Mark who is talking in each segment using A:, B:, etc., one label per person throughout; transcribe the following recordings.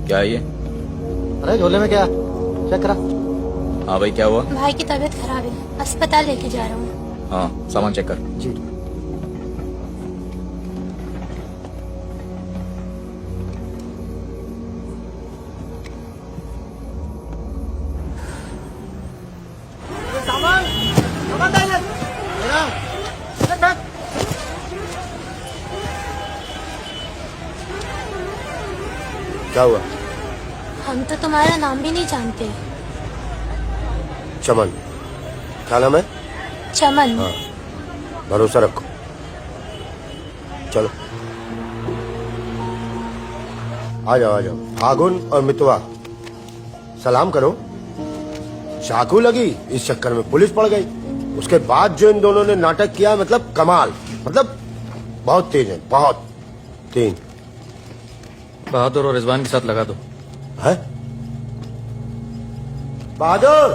A: क्या है ये?
B: अरे झोले में क्या? चेक करा।
A: हाँ भाई, क्या हुआ?
C: भाई की तबीयत खराब है, अस्पताल लेके जा रहा हूँ।
A: हाँ, सामान चेक कर।
B: जी। सामान सामान दे ले।
D: क्या हुआ?
C: हम तो तुम्हारा नाम भी नहीं जानते।
D: चमन। क्या नाम है?
C: चमन।
D: हाँ, भरोसा रखो। चलो आ जाओ आ जाओ। फागुन और मितवा सलाम करो। चाकू लगी, इस चक्कर में पुलिस पड़ गई। उसके बाद जो इन दोनों ने नाटक किया, मतलब कमाल, मतलब बहुत तेज है, बहुत। 3
A: बहादुर और रिजवान के साथ लगा दो।
D: है बहादुर।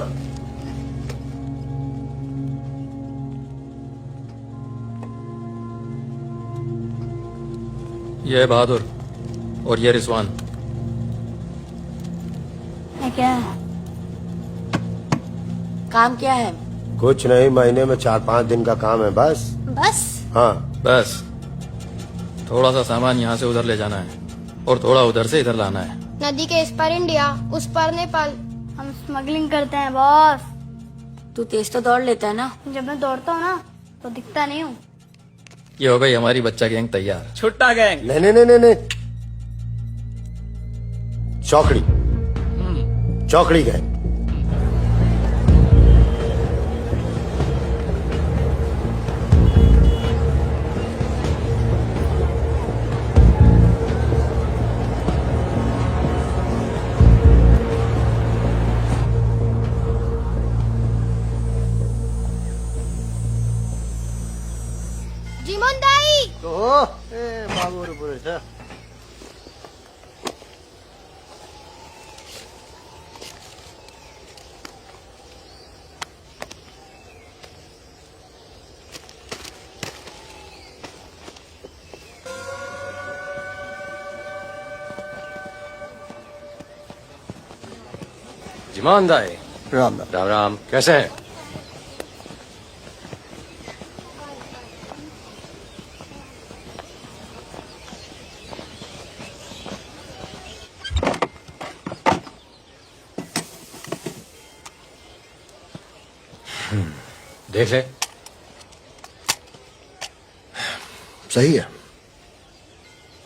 A: ये है बहादुर और ये रिजवान।
C: है क्या?
E: काम क्या है?
D: कुछ नहीं, महीने में 4-5 दिन का काम है बस।
C: बस?
D: हाँ,
A: बस थोड़ा सा सामान यहाँ से उधर ले जाना है और थोड़ा उधर से इधर लाना है।
F: नदी के इस पार इंडिया, उस पार नेपाल।
C: हम स्मगलिंग करते हैं बॉस।
E: तू तेज तो दौड़ लेता है ना।
C: जब मैं दौड़ता हूँ ना तो दिखता नहीं हूँ।
A: ये हो गई हमारी बच्चा गैंग तैयार।
G: छुट्टा गैंग।
D: नहीं नहीं नहीं नहीं, चौकड़ी। चौकड़ी गए।
F: जीमन दाई।
B: तो बाबू रे बोले था।
H: जिमान दाई।
B: राम राम।
H: राम राम, कैसे हैं? देख ले।
D: सही है,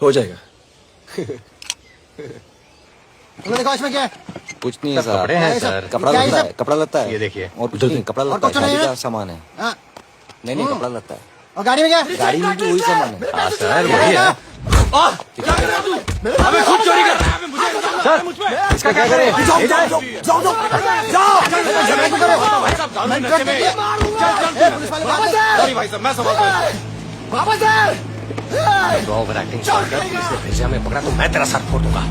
A: हो जाएगा।
B: तुमने देखा इसमें क्या है?
I: कुछ नहीं है सर।
H: कपड़े हैं सर।
I: कपड़ा
B: क्या है
I: लत्ता
B: सब?
I: है, कपड़ा लत्ता है।
H: ये देखिए।
I: और कुछ नहीं, कपड़ा
B: और
I: लत्ता
B: कुछ
I: है,
B: नहीं
I: शादी
B: है?
I: का सामान है।
B: हाँ।
I: नहीं कपड़ा लत्ता है।
B: और गाड़ी में क्या है?
I: गाड़ी में भी वही सामान है।
H: हाँ सर, वही है।
G: अबे खुद चोरी कर रहा है। मुझे
I: इसका क्या करें?
B: जाओ जाओ जाओ जाओ झगड़ा क्यों कर रहे हो?
G: भाई साहब जानू नशे में।
B: ए, पुलिस वाले वापस है।
G: सॉरी भाई साहब, मैं संभालता हूँ।
B: वापस है।
H: तो ओवर एक्टिंग छोड़ कर पुलिस ने भेजा, मैं पकड़ा तो मैं तेरा सर फोड़ दूंगा।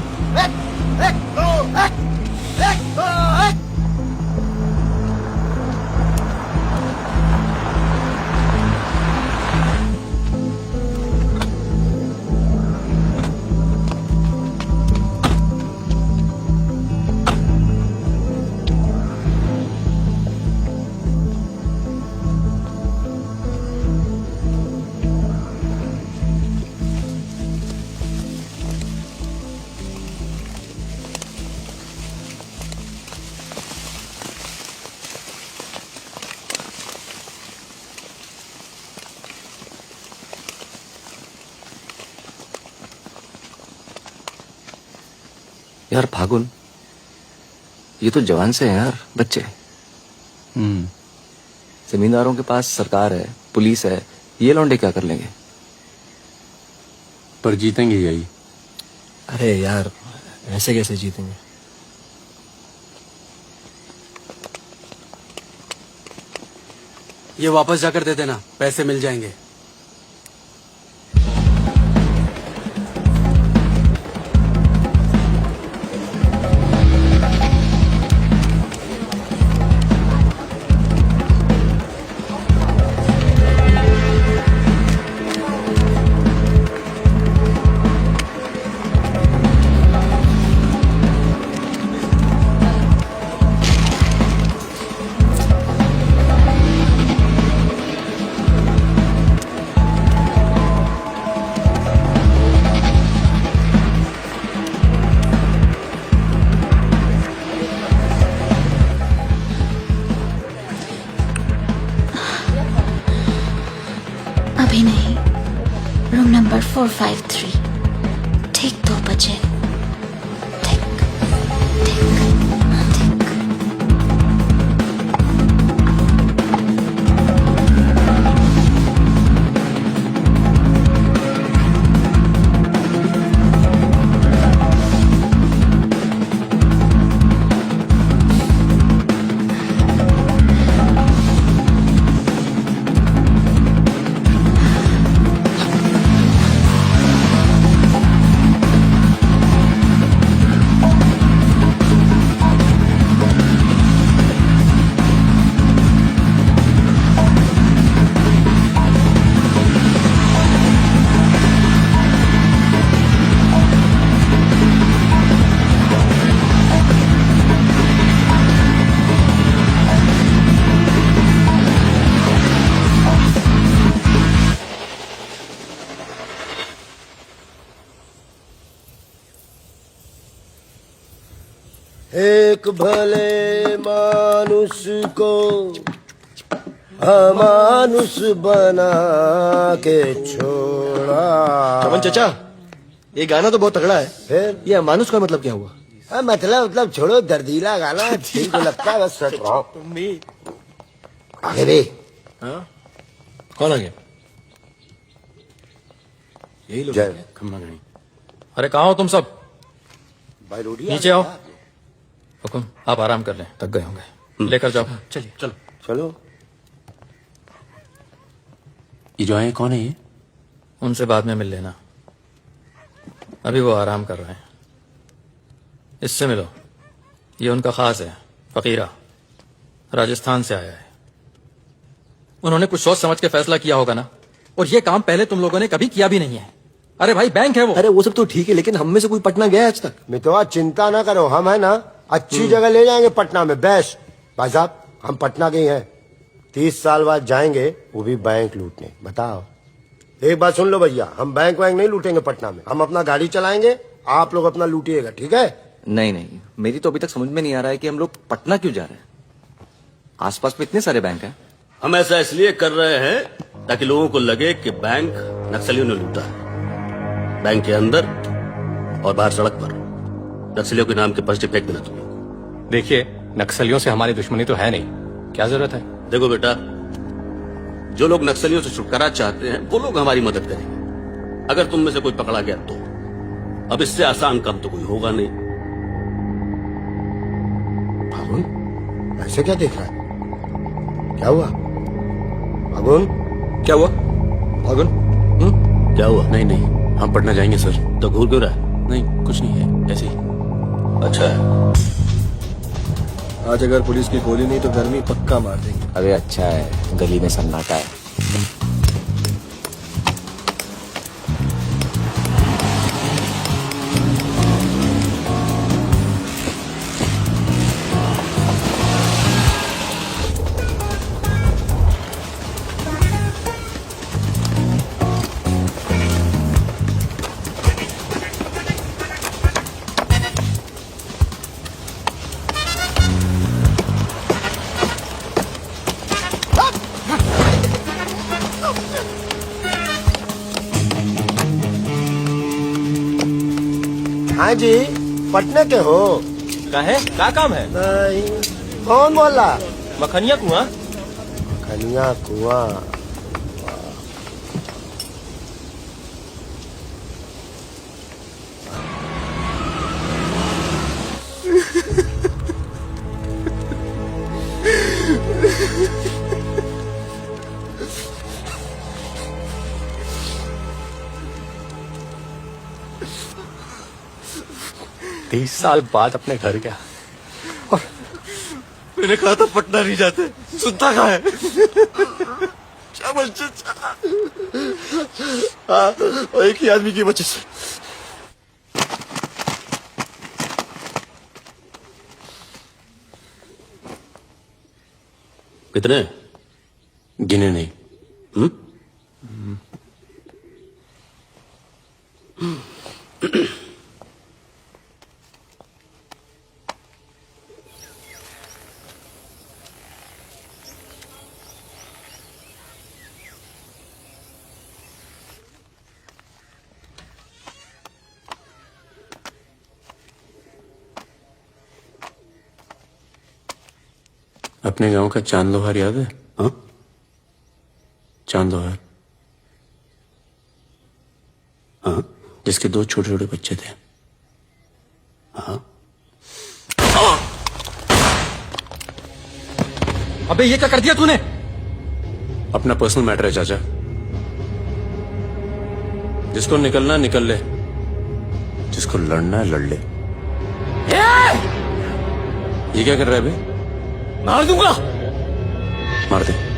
I: यार फागुन, ये तो जवान से हैं यार, बच्चे। जमींदारों के पास सरकार है, पुलिस है, ये लौंडे क्या कर लेंगे?
H: पर जीतेंगे यही।
B: अरे यार, ऐसे कैसे जीतेंगे?
G: ये वापस जाकर दे देना, पैसे मिल जाएंगे।
E: 453 ठीक 2 बजे ठीक ठीक ठीक
D: एक भले मानुष को अमानुष बना के छोड़ा।
B: चमन चचा, ये गाना तो बहुत तगड़ा है।
D: फिर
B: ये अमानुष का मतलब क्या हुआ?
D: मतलब छोड़ो, दर्दीला गाना ठीक तो लगता है, बस सच रहा
B: तुम भी
D: आगे भी।
B: हाँ? कौन आ गया? यही लोग
D: जय।
B: खम्मा गणी।
A: अरे कहाँ हो तुम सब?
D: भाई रोटी
A: नीचे आओ। हुकुम, आप आराम कर लें, थक गए होंगे। लेकर जाओ।
B: चलिए चलो।
D: चलो।
G: ये जो आए कौन है ये?
A: उनसे बाद में मिल लेना, अभी वो आराम कर रहे हैं। इससे मिलो, ये उनका खास है, फकीरा, राजस्थान से आया है। उन्होंने कुछ सोच समझ के फैसला किया होगा ना, और ये काम पहले तुम लोगों ने कभी किया भी नहीं है। अरे भाई, बैंक है वो।
B: अरे वो सब तो ठीक है, लेकिन हम में से कोई पटना गया है आज तक?
D: मितवा चिंता ना करो, हम है ना अच्छी जगह ले जाएंगे पटना में, बेस्ट। भाई साहब, हम पटना के ही हैं, 30 साल बाद जाएंगे, वो भी बैंक लूटने। बताओ, एक बात सुन लो भैया, हम बैंक वैंक नहीं लूटेंगे पटना में, हम अपना गाड़ी चलाएंगे, आप लोग अपना लूटिएगा, ठीक है?
I: नहीं नहीं, मेरी तो अभी तक समझ में नहीं आ रहा है कि हम लोग पटना क्यों जा रहे हैं। आसपास में इतने सारे बैंक हैं।
J: हम ऐसा इसलिए कर रहे हैं ताकि लोगों को लगे कि बैंक नक्सलियों ने लूटा है। बैंक के अंदर और बाहर सड़क पर नक्सलियों के नाम के पर्चे फेंक देना तुम लोग।
H: देखिए, नक्सलियों से हमारी दुश्मनी तो है नहीं, क्या जरूरत है?
J: देखो बेटा, जो लोग नक्सलियों से छुटकारा चाहते हैं वो लोग हमारी मदद करेंगे। अगर तुम में से कोई पकड़ा गया तो अब इससे आसान काम तो कोई होगा नहीं।
D: फागुन, ऐसे क्या देख रहा है? क्या हुआ फागुन?
B: क्या हुआ फागुन?
J: क्या हुआ?
G: नहीं नहीं, हम पटना जाएंगे सर।
J: तो घूर क्यों रहा है?
G: नहीं, कुछ नहीं है, ऐसे ही।
J: अच्छा है।
B: आज अगर पुलिस की गोली नहीं तो गर्मी पक्का मार देंगे।
I: अरे अच्छा है, गली में सन्नाटा है।
D: हाँ जी, पटना के हो?
B: क्या है? क्या काम है?
D: नहीं, कौन बोला?
B: मखनिया कुआं।
D: खनिया कुआं।
H: तीस साल बाद अपने घर गया।
B: मैंने कहा था पटना नहीं जाते, सुनता कहाँ है? और एक ही आदमी की वजह से।
J: कितने?
G: गिने नहीं। अपने गांव का चांद लोहार याद है?
J: हाँ?
G: चांद लोहार,
J: हाँ?
G: जिसके 2 छोटे छोटे बच्चे थे।
J: हाँ?
A: अबे ये क्या कर दिया तूने?
G: अपना पर्सनल मैटर है चाचा, जिसको निकलना निकल ले, जिसको लड़ना है लड़ ले। ये क्या कर रहा है बे?
A: मार दूंगा।
G: मार दे।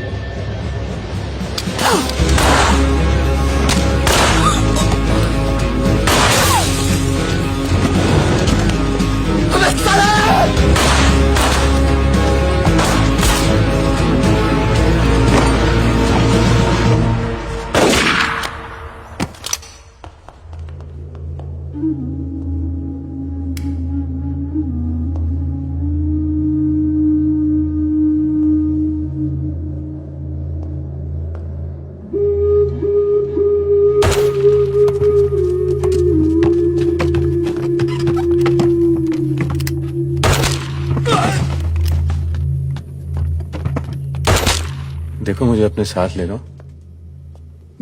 B: देखो मुझे अपने साथ ले लो,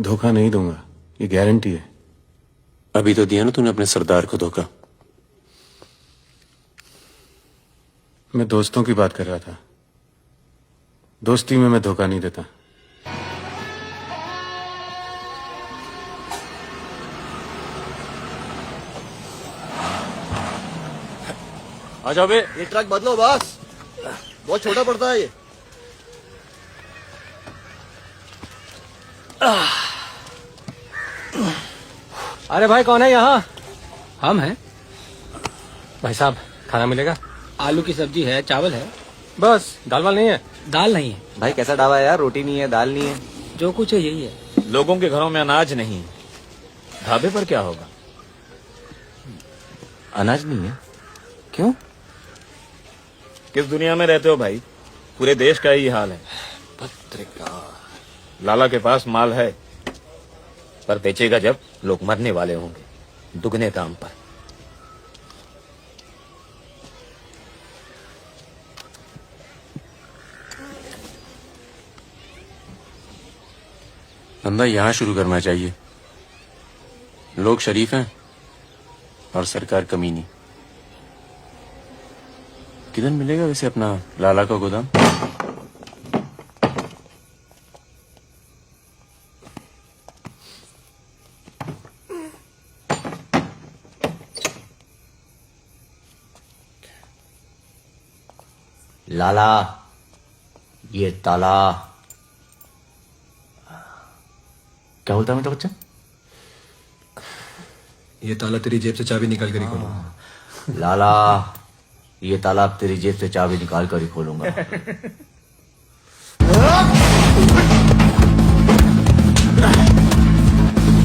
B: धोखा नहीं दूंगा, ये गारंटी है।
G: अभी तो दिया ना तूने अपने सरदार को धोखा।
B: मैं दोस्तों की बात कर रहा था, दोस्ती में मैं धोखा नहीं देता।
I: आ जाओ बे।
B: ये ट्रक बदलो बॉस, बहुत छोटा पड़ता है ये।
H: अरे भाई कौन है यहाँ? हम हैं। भाई साहब खाना मिलेगा? आलू की सब्जी है, चावल है, बस। दाल वाल नहीं है? दाल नहीं है।
I: भाई कैसा ढाबा है यार, रोटी नहीं है, दाल नहीं है।
H: जो कुछ है यही है।
K: लोगों के घरों में अनाज नहीं, ढाबे पर क्या होगा?
I: अनाज नहीं है? क्यों?
K: किस दुनिया में रहते हो भाई? पूरे देश का यही हाल है।
H: पत्रिका।
K: लाला के पास माल है, पर बेचेगा जब लोग मरने वाले होंगे, दुगने दाम पर।
G: धंधा यहां शुरू करना चाहिए। लोग शरीफ हैं और सरकार कमीनी। किधर मिलेगा वैसे अपना लाला का गोदाम?
I: लाला, ये ताला। क्या बोलता है मेरा बच्चा?
B: ये ताला तेरी जेब से चाबी निकाल कर ही खोलूंगा।
I: लाला, ये ताला अब तेरी जेब से चाबी निकाल कर ही खोलूंगा।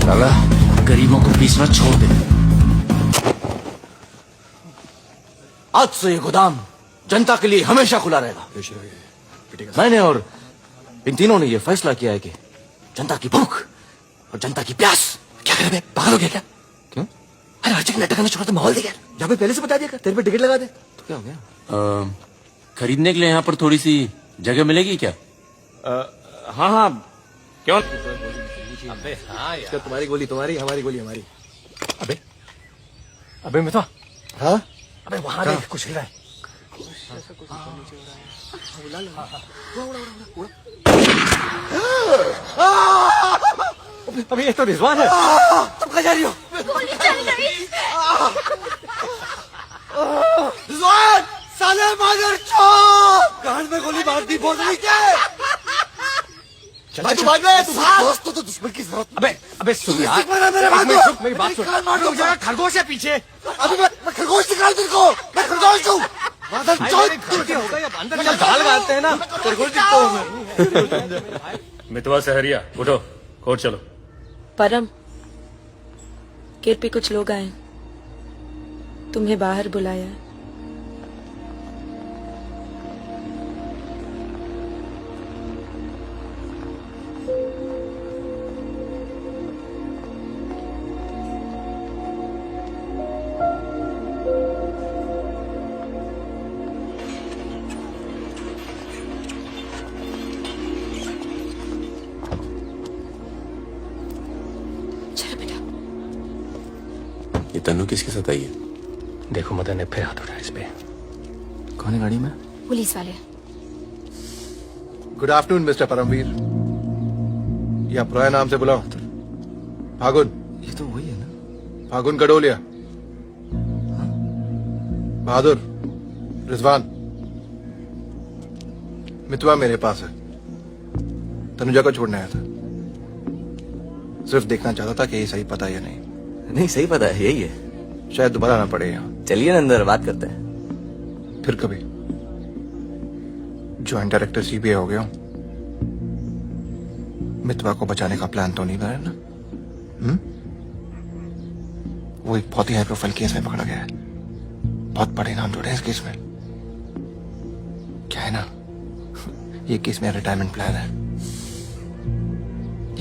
G: लाला,
I: गरीबों को पीसना छोड़ दे। आज से ये गोदाम जनता के लिए हमेशा खुला रहेगा। मैंने और इन तीनों ने ये फैसला किया है कि जनता की भूख और जनता की प्यास। क्या करे बे, पागल हो गया क्या? क्यों? अरे हर जगह नाटक करना छोड़ा तो माहौल दे यार। जहाँ पे पहले से बता दिया, तेरे पे टिकट लगा दे तो क्या हो गया?
G: खरीदने के लिए यहाँ पर थोड़ी सी जगह मिलेगी क्या?
K: हाँ हाँ, क्यों?
H: अबे हाँ यार।
B: तुम्हारी गोली तुम्हारी, हमारी गोली हमारी।
H: अबे अबे मित्वा,
B: हाँ
H: अबे वहां देख कुछ हिल रहा है। अबे ये तो रिजवान है।
I: तुम कहाँ जा रही हो?
C: गोली चल गई।
I: रिजवान, साले मादर चौक! कान में गोली मार दी, बोल रही क्या? भाई तू भाग गया, तू दोस्त तो दुश्मन की जरूरत।
H: अबे सुन यार, मेरी बात सुन।
I: रुक जा,
H: खरगोश है पीछे।
I: अभी मैं खरगोश निकाल तेरे को। मैं खरगोश हूँ। मादर चौक!
H: अंदर चल, दाल गालते हैं ना, खरगोश दिखता हूँ मैं।
K: मितवा सहरिया, उठो, कोर्ट चलो।
E: परम, गेट पे कुछ लोग आए, तुम्हें बाहर बुलाया है।
G: ये तन्नू किसके साथ आई है?
H: देखो मदन ने फिर हाथ उठाया इस पे।
I: कौन है गाड़ी में?
F: पुलिस वाले।
L: गुड आफ्टरनून मिस्टर परमवीर, या पुराने नाम से बुलाओ। फागुन।
I: ये तो वही है ना?
L: फागुन गडोलिया। बहादुर, रिजवान, मितवा मेरे पास है। तनुजा को छोड़ने आया था, सिर्फ देखना चाहता था कि ये सही पता है या नहीं।
I: नहीं, सही पता है, यही है।
L: शायद दोबारा आना पड़े यहाँ।
I: चलिए ना अंदर बात करते हैं।
L: फिर कभी। ज्वाइंट डायरेक्टर सीबीआई हो गया हूं। मितवा को बचाने का प्लान तो नहीं बना ना? वो एक बहुत ही हाई प्रोफाइल केस में पकड़ा गया है, बहुत बड़े नाम जुड़े हैं इस केस में। क्या है ना, ये केस मेरा रिटायरमेंट प्लान है।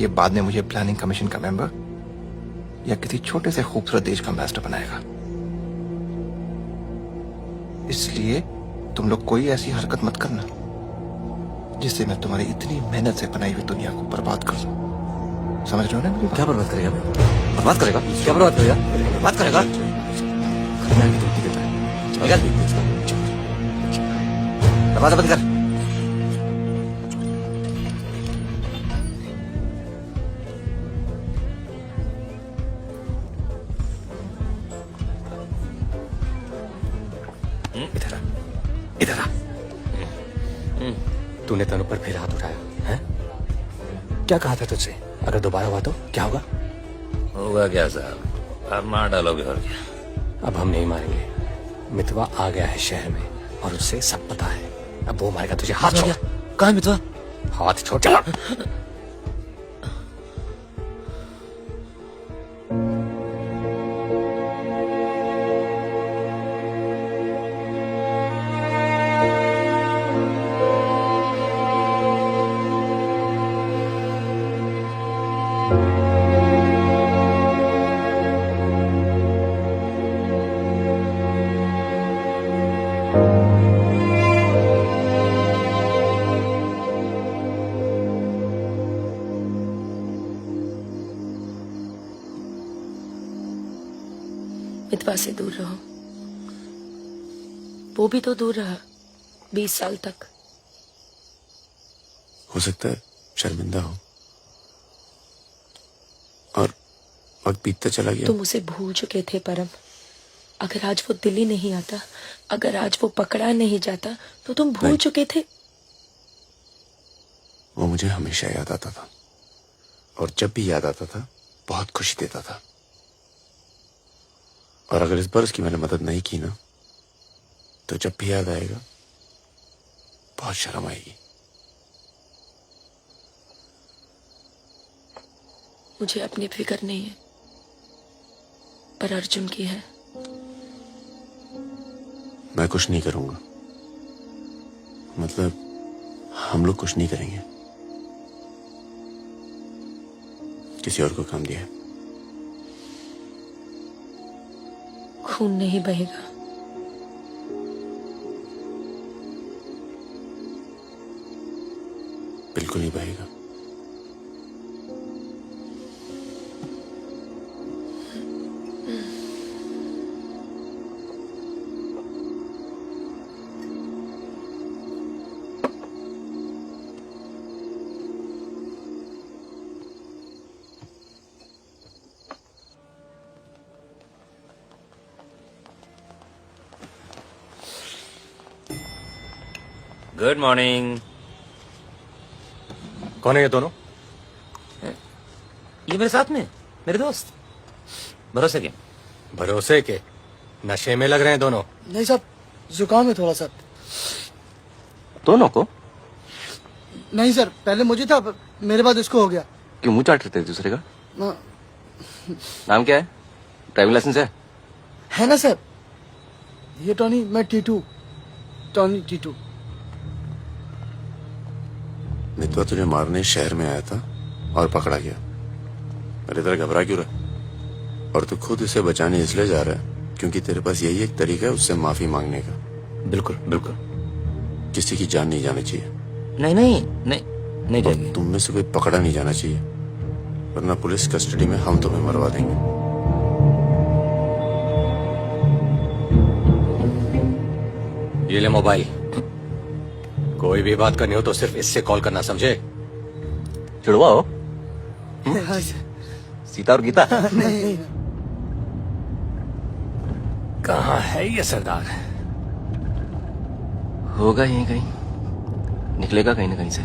L: ये बाद में मुझे प्लानिंग कमीशन का मेंबर या किसी छोटे से खूबसूरत देश का एम्बेसडर बनाएगा। इसलिए तुम लोग कोई ऐसी हरकत मत करना जिससे मैं तुम्हारी इतनी मेहनत से बनाई हुई दुनिया को बर्बाद कर दूं। समझ रहे हो ना मेरी बात?
I: क्या बर्बाद करेगा? बर्बाद करेगा? क्या बर्बाद करेगा? बर्बाद करेगा? दरवाजा बंद कर।
H: इधर आ। तूने तनु पर फिर हाथ उठाया है? क्या कहा था तुझसे? अगर दोबारा हुआ तो क्या होगा?
K: होगा क्या साहब, आप मार डालोगे और क्या?
H: अब हम नहीं मारेंगे। मितवा आ गया है शहर में और उसे सब पता है। अब वो मारेगा तुझे। हाथ छोड़।
I: कहाँ है मितवा?
H: हाथ छोड़।
E: मितवा से दूर रहो। वो भी तो दूर रहा 20 साल तक।
G: हो सकता है शर्मिंदा हो और वक्त बीतता चला गया।
E: तुम उसे भूल चुके थे परम। अगर आज वो दिल्ली नहीं आता, अगर आज वो पकड़ा नहीं जाता, तो तुम भूल चुके थे।
G: वो मुझे हमेशा याद आता था और जब भी याद आता था बहुत खुशी देता था। और अगर इस बार उसकी मैंने मदद नहीं की ना, तो जब भी याद आएगा बहुत शर्म आएगी।
E: मुझे अपनी फिक्र नहीं है, पर अर्जुन की है।
G: मैं कुछ नहीं करूंगा, मतलब हम लोग कुछ नहीं करेंगे। किसी और को काम दिया है।
E: खून नहीं बहेगा।
G: बिल्कुल नहीं बहेगा।
K: Good morning.
H: कौन है ये दोनों?
K: ये मेरे साथ में मेरे दोस्त। भरोसे के?
H: भरोसे के? नशे में लग रहे हैं दोनों।
M: नहीं साहब, जुकाम है थोड़ा सा।
I: दोनों को?
M: नहीं सर, पहले मुझे था, मेरे बाद इसको हो गया।
I: क्यों मुंह चाट रहे थे दूसरे का?
M: ना।
I: नाम क्या है? ड्राइविंग लाइसेंस है
M: ना सर? ये टॉनी, मैं टीटू। टॉनी टीटू।
G: मितवा तुझे मारने शहर में आया था और पकड़ा गया। अरे इधर घबरा क्यों रहा? और तू खुद उसे बचाने इसलिए जा रहा है क्योंकि तेरे पास यही एक तरीका है उससे माफी मांगने का।
K: बिल्कुल बिल्कुल।
G: किसी की जान नहीं जानी चाहिए।
K: नहीं नहीं नहीं नहीं जाएगी।
G: तुम में से कोई पकड़ा नहीं जाना चाहिए, वरना पुलिस कस्टडी में हम तुम्हें मरवा देंगे।
H: ये ले मोबाइल। कोई भी बात करनी हो तो सिर्फ इससे कॉल करना, समझे?
I: जुड़वा हो? सीता और गीता?
M: नहीं।
H: कहाँ है ये सरदार?
I: होगा यहीं कहीं, निकलेगा कहीं ना कहीं से।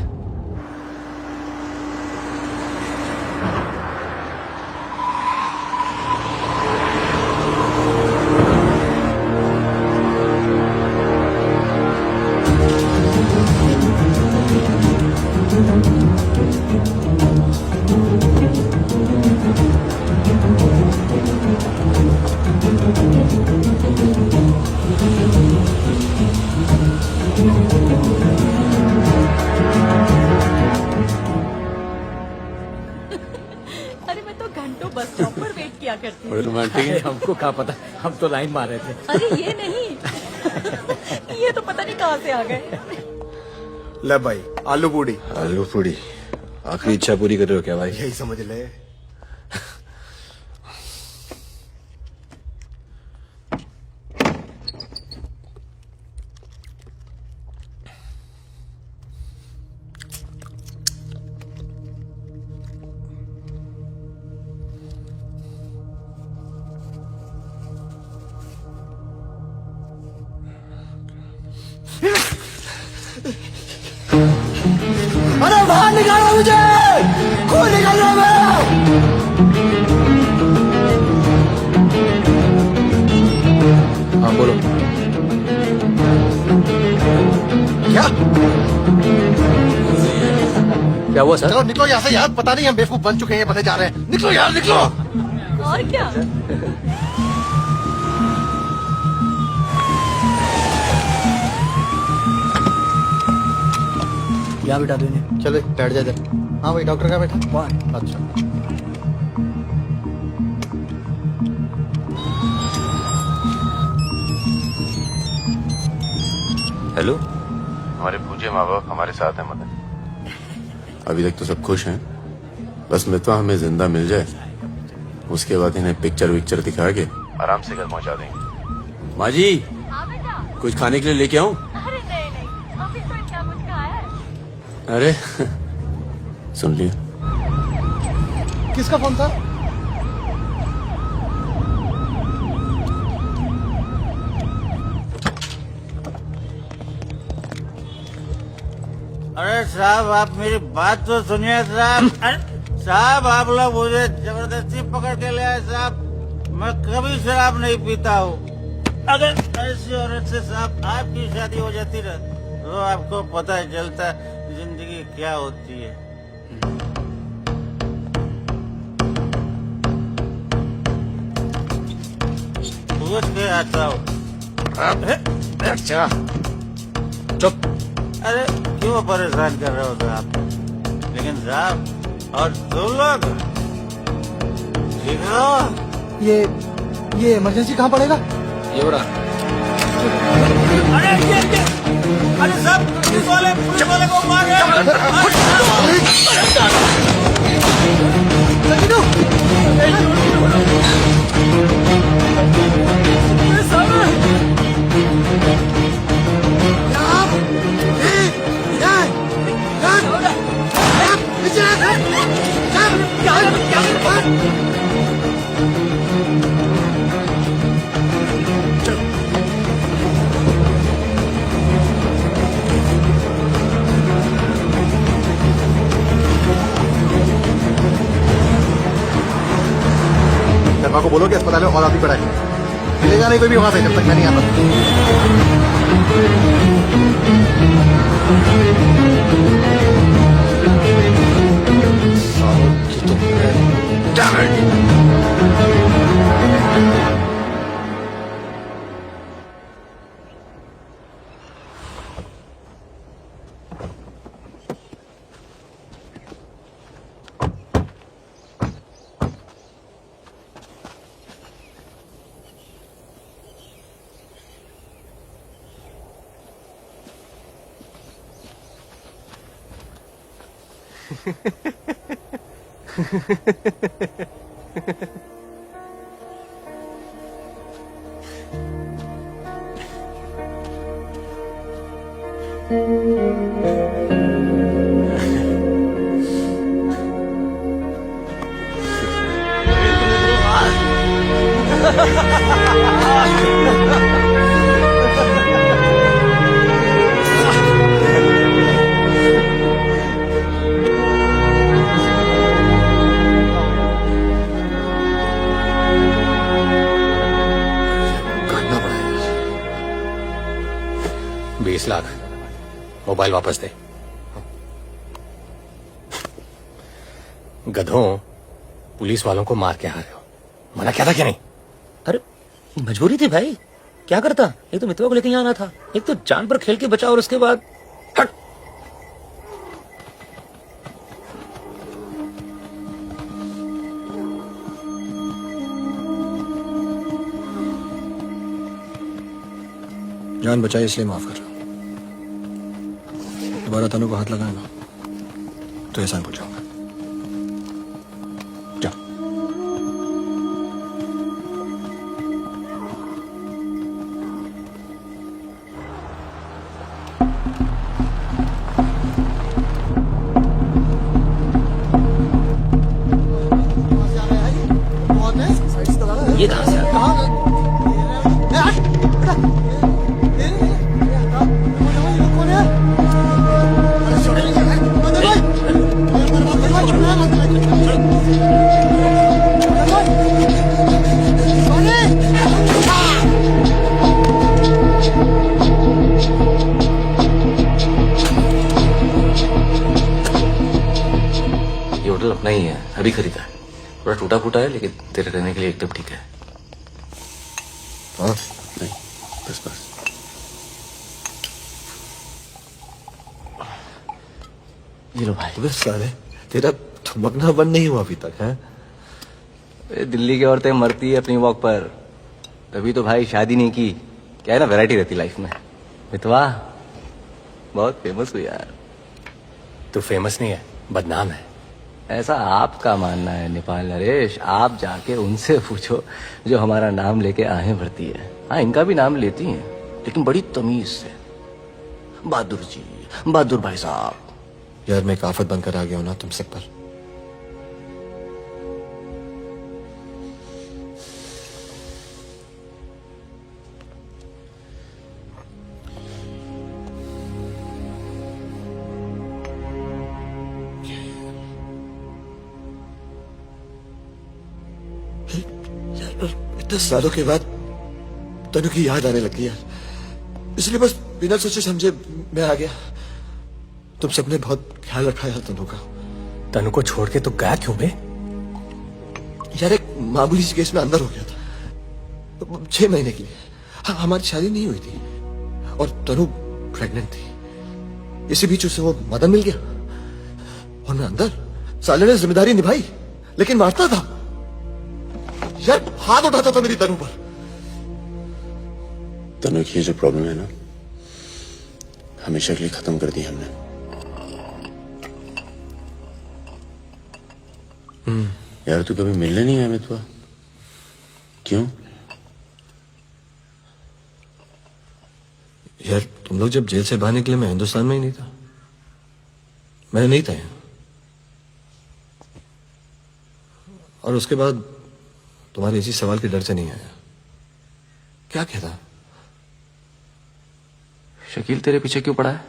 E: अरे मैं तो घंटों बस स्टॉप पर वेट किया करती हूँ।
H: रोमांटिक है। हमको क्या पता, हम तो लाइन मार रहे थे।
E: अरे ये नहीं, ये तो पता नहीं कहाँ से आ गए।
L: ले भाई, आलू पूड़ी।
B: आलू पूड़ी आखिरी इच्छा पूरी कर रहे हो क्या भाई?
L: यही समझ ले। अरे बाहर निकालो मुझे, खून निकल रहा है मेरा।
B: हाँ बोलो।
L: क्या
H: क्या हुआ सर?
L: चलो निकलो यहाँ से यार, पता नहीं हम बेवकूफ बन चुके हैं, बने जा रहे हैं। निकलो यार, निकलो।
E: और क्या?
M: यहाँ बिठा दो इन्हें।
L: चलो बैठ जा। हाँ भाई, डॉक्टर का बैठा।
M: वहाँ।
L: अच्छा।
G: हेलो। हमारे पूज्य माँ बाप हमारे साथ हैं मदन। अभी तक तो सब खुश हैं, बस मितवा हमें जिंदा मिल जाए, उसके बाद इन्हें पिक्चर विक्चर दिखा के आराम से घर पहुंचा देंगे। माँ जी, कुछ खाने के लिए लेके आऊं?
E: अरे नहीं, अभी तो इतना कुछ खाया है।
G: अरे सुन लिया।
L: किसका फोन था?
M: अरे साहब, आप मेरी बात तो सुनिए साहब। अरे साहब, आप लोग मुझे जबरदस्ती पकड़ के ले आए साहब। मैं कभी शराब नहीं पीता हूँ। अगर ऐसी औरत से साहब आपकी शादी हो जाती ना, तो आपको पता चलता जिंदगी क्या होती है। पूछ के आता हूँ।
G: अच्छा चुप।
M: अरे क्यों परेशान कर रहे हो साहब? लेकिन साहब, और तुम लोग ठीक हो?
L: ये इमरजेंसी कहाँ पड़ेगा?
H: ये बड़ा।
M: अरे साहब, पुलिस वाले को मारे।
L: को बोलो कि अस्पताल में और आदमी पड़ा है। मिलेगा नहीं कोई भी वहां से जब तक मैं नहीं
D: काटना पड़ेगा।
H: 20 लाख मोबाइल वापस दे। गधों, पुलिस वालों को मार के आ रहे हो, मना क्या था क्या नहीं?
K: अरे मजबूरी थी भाई, क्या करता? एक तो मितवा को लेके यहाँ आना था, एक तो जान पर खेल के बचा, और उसके बाद हट।
L: जान बचाई इसलिए माफ कर रहा हूं। दोबारा तनु को हाथ लगाए ना तो एहसान भूल जाऊंगा। जा।
K: ये कहां से आ गया?
I: ये होटल अपना ही है, अभी खरीदा है। थोड़ा टूटा फूटा है लेकिन तेरे रहने के लिए एकदम ठीक है।
G: हाँ नहीं, बस बस।
I: ये लो भाई।
L: बस साले तेरा थमकना बंद नहीं हुआ अभी तक है?
I: दिल्ली की औरतें मरती है अपनी वॉक पर, तभी तो भाई शादी नहीं की। क्या है ना, वैरायटी रहती लाइफ में। मितवा बहुत फेमस हुई यार।
H: तू फेमस नहीं है, बदनाम है।
I: ऐसा आपका मानना है नेपाल नरेश। आप जाके उनसे पूछो जो हमारा नाम लेके आहें भरती है। हाँ, इनका भी नाम लेती हैं लेकिन बड़ी तमीज से। बहादुर जी, बहादुर भाई साहब।
L: यार मैं एक आफत बनकर आ गया हूं ना तुम सब पर। इतने सालों के बाद तनु की याद आने लगी यार, इसलिए बस बिना सोचे समझे मैं आ गया। तुम सबने बहुत ख्याल रखा यार तनु का।
H: तनु को छोड़ के तो गया क्यों बे?
L: यार एक मामूली सी केस में अंदर हो गया था 6 महीने के लिए। हाँ, हमारी शादी नहीं हुई थी और तनु प्रेग्नेंट थी। इसी बीच उसे वो मदन मिल गया और मैं अंदर। साले ने जिम्मेदारी निभाई लेकिन मारता था यार, हाथ उठाता था मेरी तनु पर।
G: तनु की जो प्रॉब्लम है ना, हमेशा के लिए खत्म कर दी हमने। यार तू कभी मिलने नहीं आया मितवा? क्यों?
L: यार तुम लोग जब जेल से बाहर निकले मैं हिंदुस्तान में ही नहीं था। मैं नहीं था यहाँ। और उसके बाद तुम्हारे इसी सवाल के डर से नहीं आया। क्या कहता?
I: शकील तेरे पीछे क्यों पड़ा है?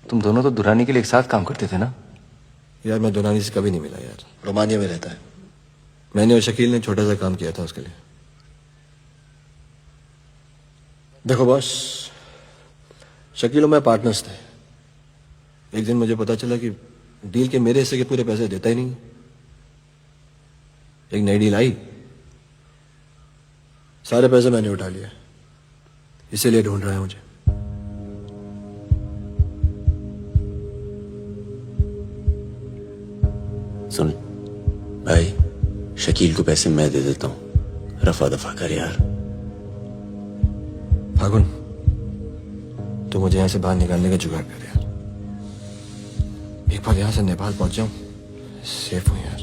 I: तुम दोनों तो दुरानी के लिए एक साथ काम करते थे ना?
L: यार मैं दुरानी से कभी नहीं मिला यार, रोमानिया में रहता है। मैंने और शकील ने छोटा सा काम किया था उसके लिए। देखो बॉस, शकील और मैं पार्टनर्स थे। एक दिन मुझे पता चला कि डील के मेरे हिस्से के पूरे पैसे देता ही नहीं। एक नई डील आई, सारे पैसे मैंने उठा लिए। इसीलिए ढूंढ रहा है मुझे।
G: सुन भाई, शकील को पैसे मैं दे देता हूं, रफा दफा कर यार।
L: फागुन, तू मुझे यहां से बाहर निकालने का जुगाड़ कर यार। एक बार यहां से नेपाल पहुंच जाऊं, सेफ हूं यार।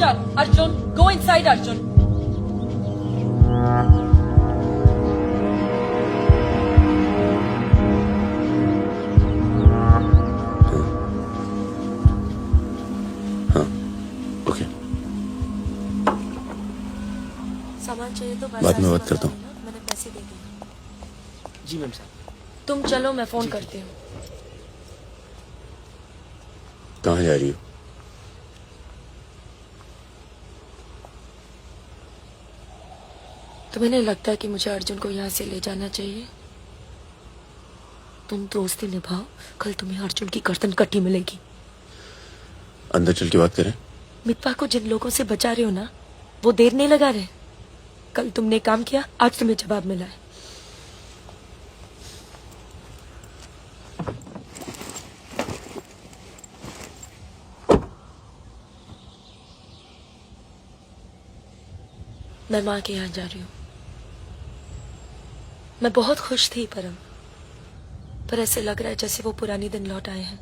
E: faster! Arjun, go inside, Arjun.
G: Okay,
E: सामान चाहिए तो
G: बाद में बात करता हूँ।
E: मैंने पैसे दे दिए।
H: जी मैम साहब।
E: तुम चलो, मैं फोन करती हूँ।
G: कहाँ जा रही हो?
E: तुम्हें नहीं लगता है कि मुझे अर्जुन को यहाँ से ले जाना चाहिए? तुम दोस्ती निभाओ, कल तुम्हें अर्जुन की गर्दन कटी मिलेगी।
G: अंदर चल के बात करें।
E: मितवा को जिन लोगों से बचा रहे हो ना, वो देर नहीं लगा रहे। कल तुमने काम किया, आज तुम्हें जवाब मिला है। मैं माँ के यहाँ जा रही हूँ। मैं बहुत खुश थी परम, पर ऐसे लग रहा है जैसे वो पुरानी दिन लौट आए हैं।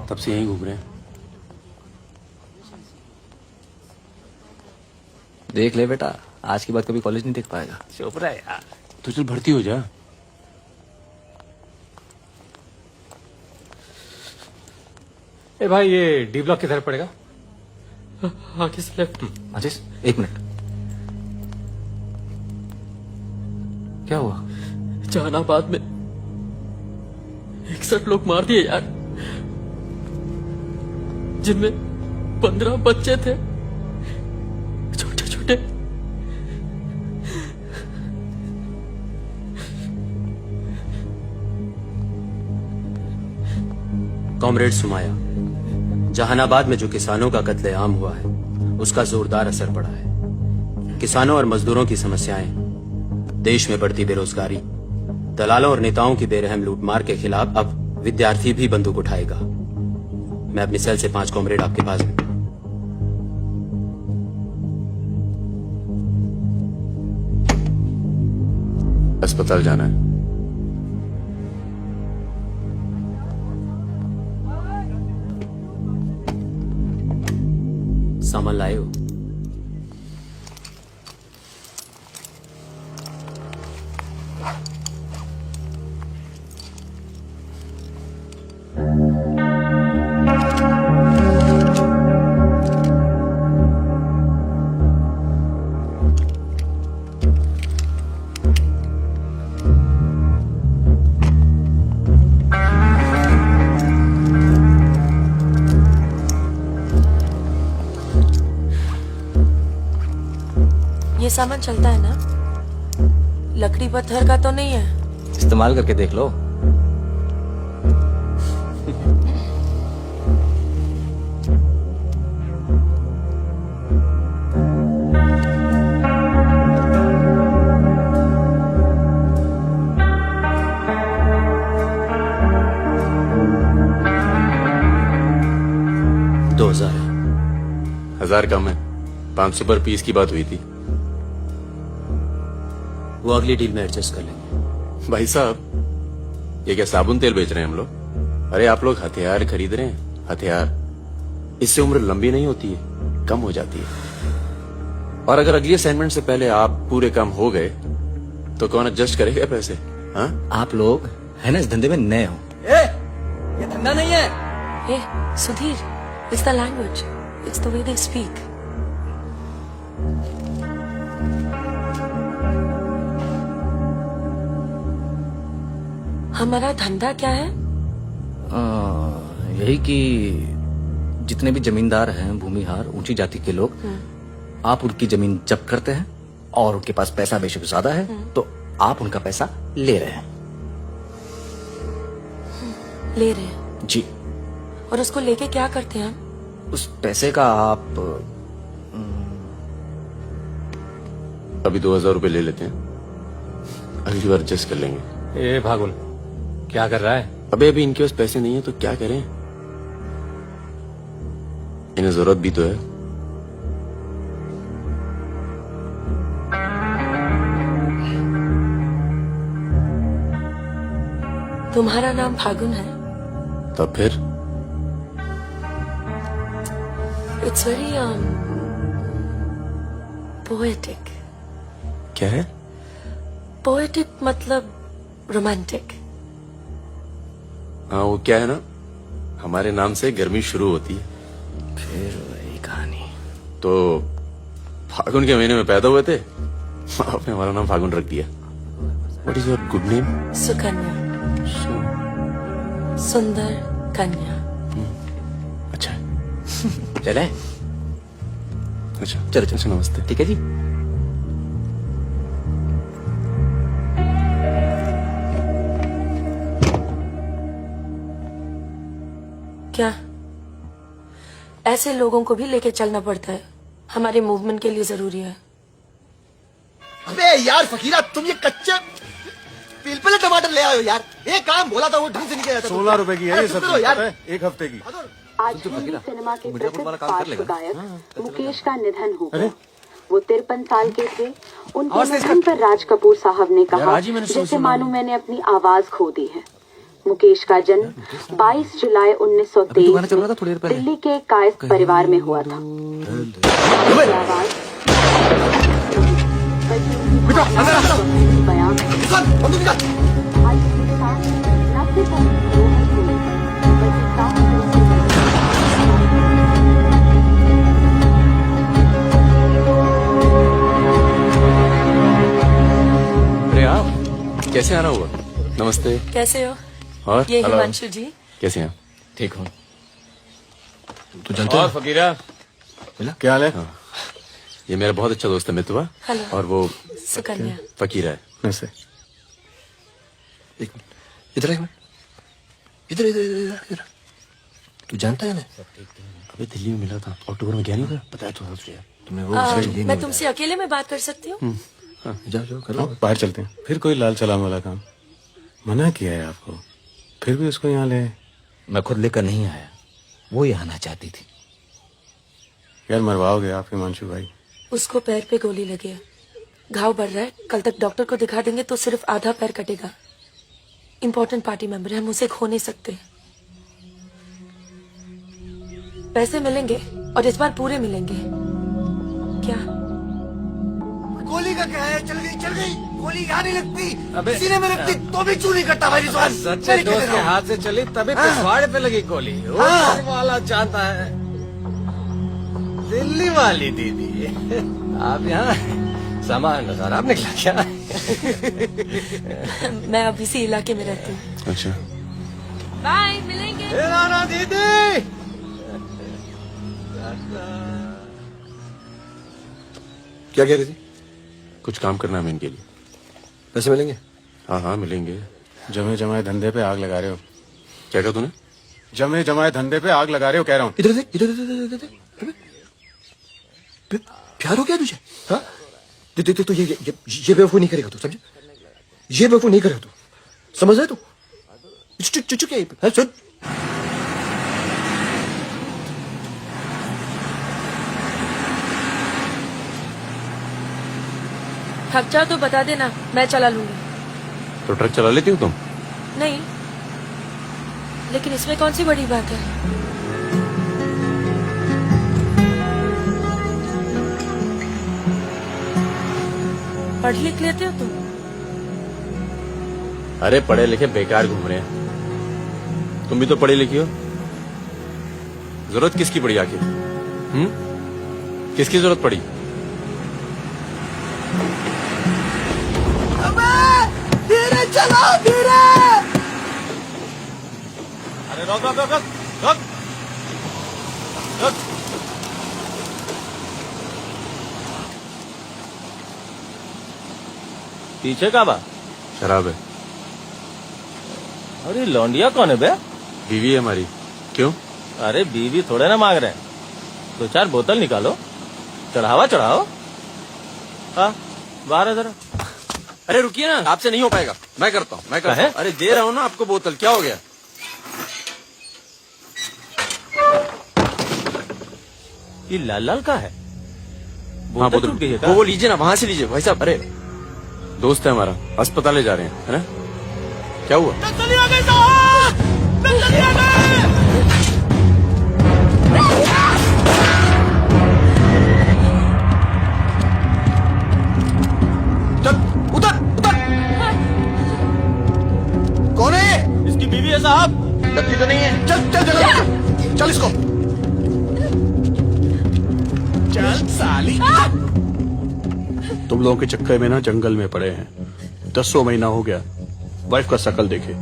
G: तब से यहीं घूम रहे हैं।
I: देख ले बेटा, आज के बाद कभी कॉलेज नहीं देख पाएगा।
H: चुप रहे यार।
B: तो चल भर्ती हो जा।
H: ए भाई, ये डी ब्लॉक किधर पड़ेगा?
E: आगे से लेफ्ट।
I: आशीष, एक मिनट। क्या हुआ?
E: जहानाबाद में 61 लोग मार दिए यार, जिनमें 15 बच्चे थे, छोटे छोटे।
J: कॉमरेड सुमाया, जहानाबाद में जो किसानों का कत्लेआम हुआ है, उसका जोरदार असर पड़ा है। किसानों और मजदूरों की समस्याएं, देश में बढ़ती बेरोजगारी, दलालों और नेताओं की बेरहम लूटमार के खिलाफ अब विद्यार्थी भी बंदूक उठाएगा। मैं अपनी सेल से 5 कॉमरेड आपके पास हूं।
G: अस्पताल जाना है।
J: सामान लाए हो?
E: ये सामान चलता है ना? लकड़ी पत्थर का तो नहीं है?
I: इस्तेमाल करके देख लो।
G: हजार कम है। 500 पर पीस की बात हुई थी।
J: वो अगली डील में एडजस्ट कर लेंगे।
G: भाई साहब, ये क्या साबुन तेल बेच रहे हैं हम लोग? अरे आप लोग हथियार खरीद रहे हैं। हथियार, इससे उम्र लंबी नहीं होती है, कम हो जाती है। और अगर अगली असाइनमेंट से पहले आप पूरे काम हो गए तो कौन एडजस्ट करेगा पैसे? हाँ,
I: आप लोग है ना इस धंधे में नए हो।
E: ये धंधा नहीं है। ए, Sudhir, it's the language, it's the way they speak. हमारा धंधा क्या है?
I: यही कि जितने भी जमींदार हैं, भूमिहार, ऊंची जाति के लोग, आप उनकी जमीन जब्त करते हैं और उनके पास पैसा बेशक ज्यादा है तो आप उनका पैसा ले रहे हैं।
E: ले रहे हैं
I: जी।
E: और उसको लेके क्या करते हैं हम?
I: उस पैसे का आप
G: अभी 2000 रुपए ले लेते हैं, अगली बार एडजस्ट कर लेंगे।
H: ए भागुन, क्या कर रहा है?
G: अबे अभी इनके पास पैसे नहीं है तो क्या करें? इन्हें जरूरत भी तो है।
E: तुम्हारा नाम फागुन है?
G: तब फिर
E: इट्स वेरी पोएटिक।
G: क्या है?
E: पोएटिक मतलब रोमांटिक।
G: हाँ, वो क्या है ना, हमारे नाम से गर्मी शुरू होती है।
I: फिर वही कहानी।
G: तो फागुन के महीने में पैदा हुए थे, आपने हमारा नाम फागुन रख दिया। What is your good name?
E: Sukanya. सुंदर कन्या।
G: अच्छा
I: चले?
G: अच्छा
I: चलो चलो।
G: अच्छा, नमस्ते।
I: ठीक है जी।
E: क्या ऐसे लोगों को भी लेके चलना पड़ता है? हमारे मूवमेंट के लिए जरूरी है।
L: अबे यार फकीरा, तुम ये कच्चे पिलपिले टमाटर ले आयो यार। एक काम बोला था वो ढंग से नहीं किया जाता।
B: 16 रुपए की है ये
L: सुनो
B: सब्जी,
L: यार।
B: पता है? एक हफ्ते की।
N: आज हिंदी सिनेमा के प्रसिद्ध पार्श्व गायक मुकेश का निधन हो गया। वो 53 साल के थे। उनके निधन पर राज कपूर साहब ने कहा, जैसे मानो मैंने अपनी आवाज खो दी है। मुकेश का जन्म 22 जुलाई 1923 दिल्ली के कायस्थ परिवार में हुआ था।
G: अरे आप कैसे आना हुआ? नमस्ते।
E: कैसे हो?
G: और
E: ये हिमांशु जी।
G: कैसे हैं?
K: ठीक हूँ।
B: तू जानता
K: और
B: है?
K: फकीरा,
B: क्या हाल है?
G: हाँ। ये मेरा बहुत अच्छा दोस्त है मितवा।
E: हेलो।
G: और वो
E: सुकन्या।
G: फकीरा है।
B: नमस्ते।
L: एक मिनट, इधर एक मिनट, इधर इधर इधर इधर। तू जानता है ना?
G: अबे दिल्ली में मिला था, अक्टूबर में गया नहीं था, बताया तो तुझे।
L: तुमने वो
E: मैं तुमसे अकेले में बात कर सकती हूँ?
L: जाओ जाओ करो।
B: बाहर चलते हैं। फिर कोई लाल सलाम वाला काम? मना किया है आपको, फिर भी उसको यहाँ ले।
K: मैं खुद लेकर नहीं आया, वो ही आना चाहती थी।
B: यार मरवाओगे आप हिमांशु भाई।
E: उसको पैर पे गोली लगी है, घाव बढ़ रहा है। कल तक डॉक्टर को दिखा देंगे तो सिर्फ आधा पैर कटेगा। इम्पोर्टेंट पार्टी मेंबर है, हम उसे खो नहीं सकते। पैसे मिलेंगे और इस बार पूरे मिलेंगे। क्या
L: गोली का क्या है? चल गई गोली यहाँ नहीं लगती, सीने में लगती तो भी चू नहीं करता भाई रिजवान।
H: सच्चे दोस्त के हाथ से चली तभी पिछवाड़े पे लगी गोली। ऊपर वाला चाहता है दिल्ली वाली दीदी। आप यहाँ सामान खराब निकला क्या?
E: मैं अब इसी इलाके में रहती हूँ।
G: अच्छा,
E: बाय, मिलेंगे।
H: दीदी
L: क्या कह रही थी?
G: कुछ काम करना है इनके लिए।
L: पैसे मिलेंगे?
G: हाँ हाँ मिलेंगे।
B: जमे जमाए धंधे पे आग लगा रहे हो।
G: क्या कहा तूने?
B: जमे जमाए धंधे पे आग लगा रहे हो कह रहा हूँ।
L: इधर देख, इधर इधर प्यार हो गया तुझे? हाँ तो ये बेवकूफ नहीं करेगा तू, समझे? ये बेवकूफ नहीं करेगा तू, समझ रहे तू? चुप सुन।
E: थक जाओ तो बता देना, मैं चला लूंगी।
G: तो ट्रक चला लेती हो तुम?
E: नहीं, लेकिन इसमें कौन सी बड़ी बात है? पढ़ लिख लेते हो तुम?
G: अरे पढ़े लिखे बेकार घूम रहे हैं, तुम भी तो पढ़ी लिखी हो। जरूरत किसकी पड़ी आखिर? किसकी जरूरत पड़ी?
L: धीरे चलो, धीरे।
H: अरे रोक रोक रोक रोक रोक। पीछे का बा?
G: शराब है।
H: अरे लौंडिया कौन है बे?
G: बीवी है हमारी। क्यों?
H: अरे बीवी थोड़े ना मांग रहे हैं, 2-4 बोतल निकालो, चढ़ावा चढ़ाओ। हाँ बाहर है जरा।
G: अरे रुकिए ना, आपसे नहीं हो पाएगा, मैं करता हूँ। अरे दे रहा हूँ ना आपको बोतल, क्या हो गया?
K: ये लाल लाल का है?
B: हाँ,
K: बोतल टूट गई है क्या?
I: वो लीजिए ना, वहां से लीजिए भाई साहब। अरे
B: दोस्त है हमारा, अस्पताल ले जा रहे हैं, है ना? क्या हुआ?
I: चल उतर उतर। कौन है?
H: इसकी बीवी है साहब।
I: डरती तो नहीं है? चल चल चल चल इसको।
L: चल साली।
O: तुम लोगों के चक्कर में ना जंगल में पड़े हैं। 10 महीना हो गया, वाइफ का शकल देखे।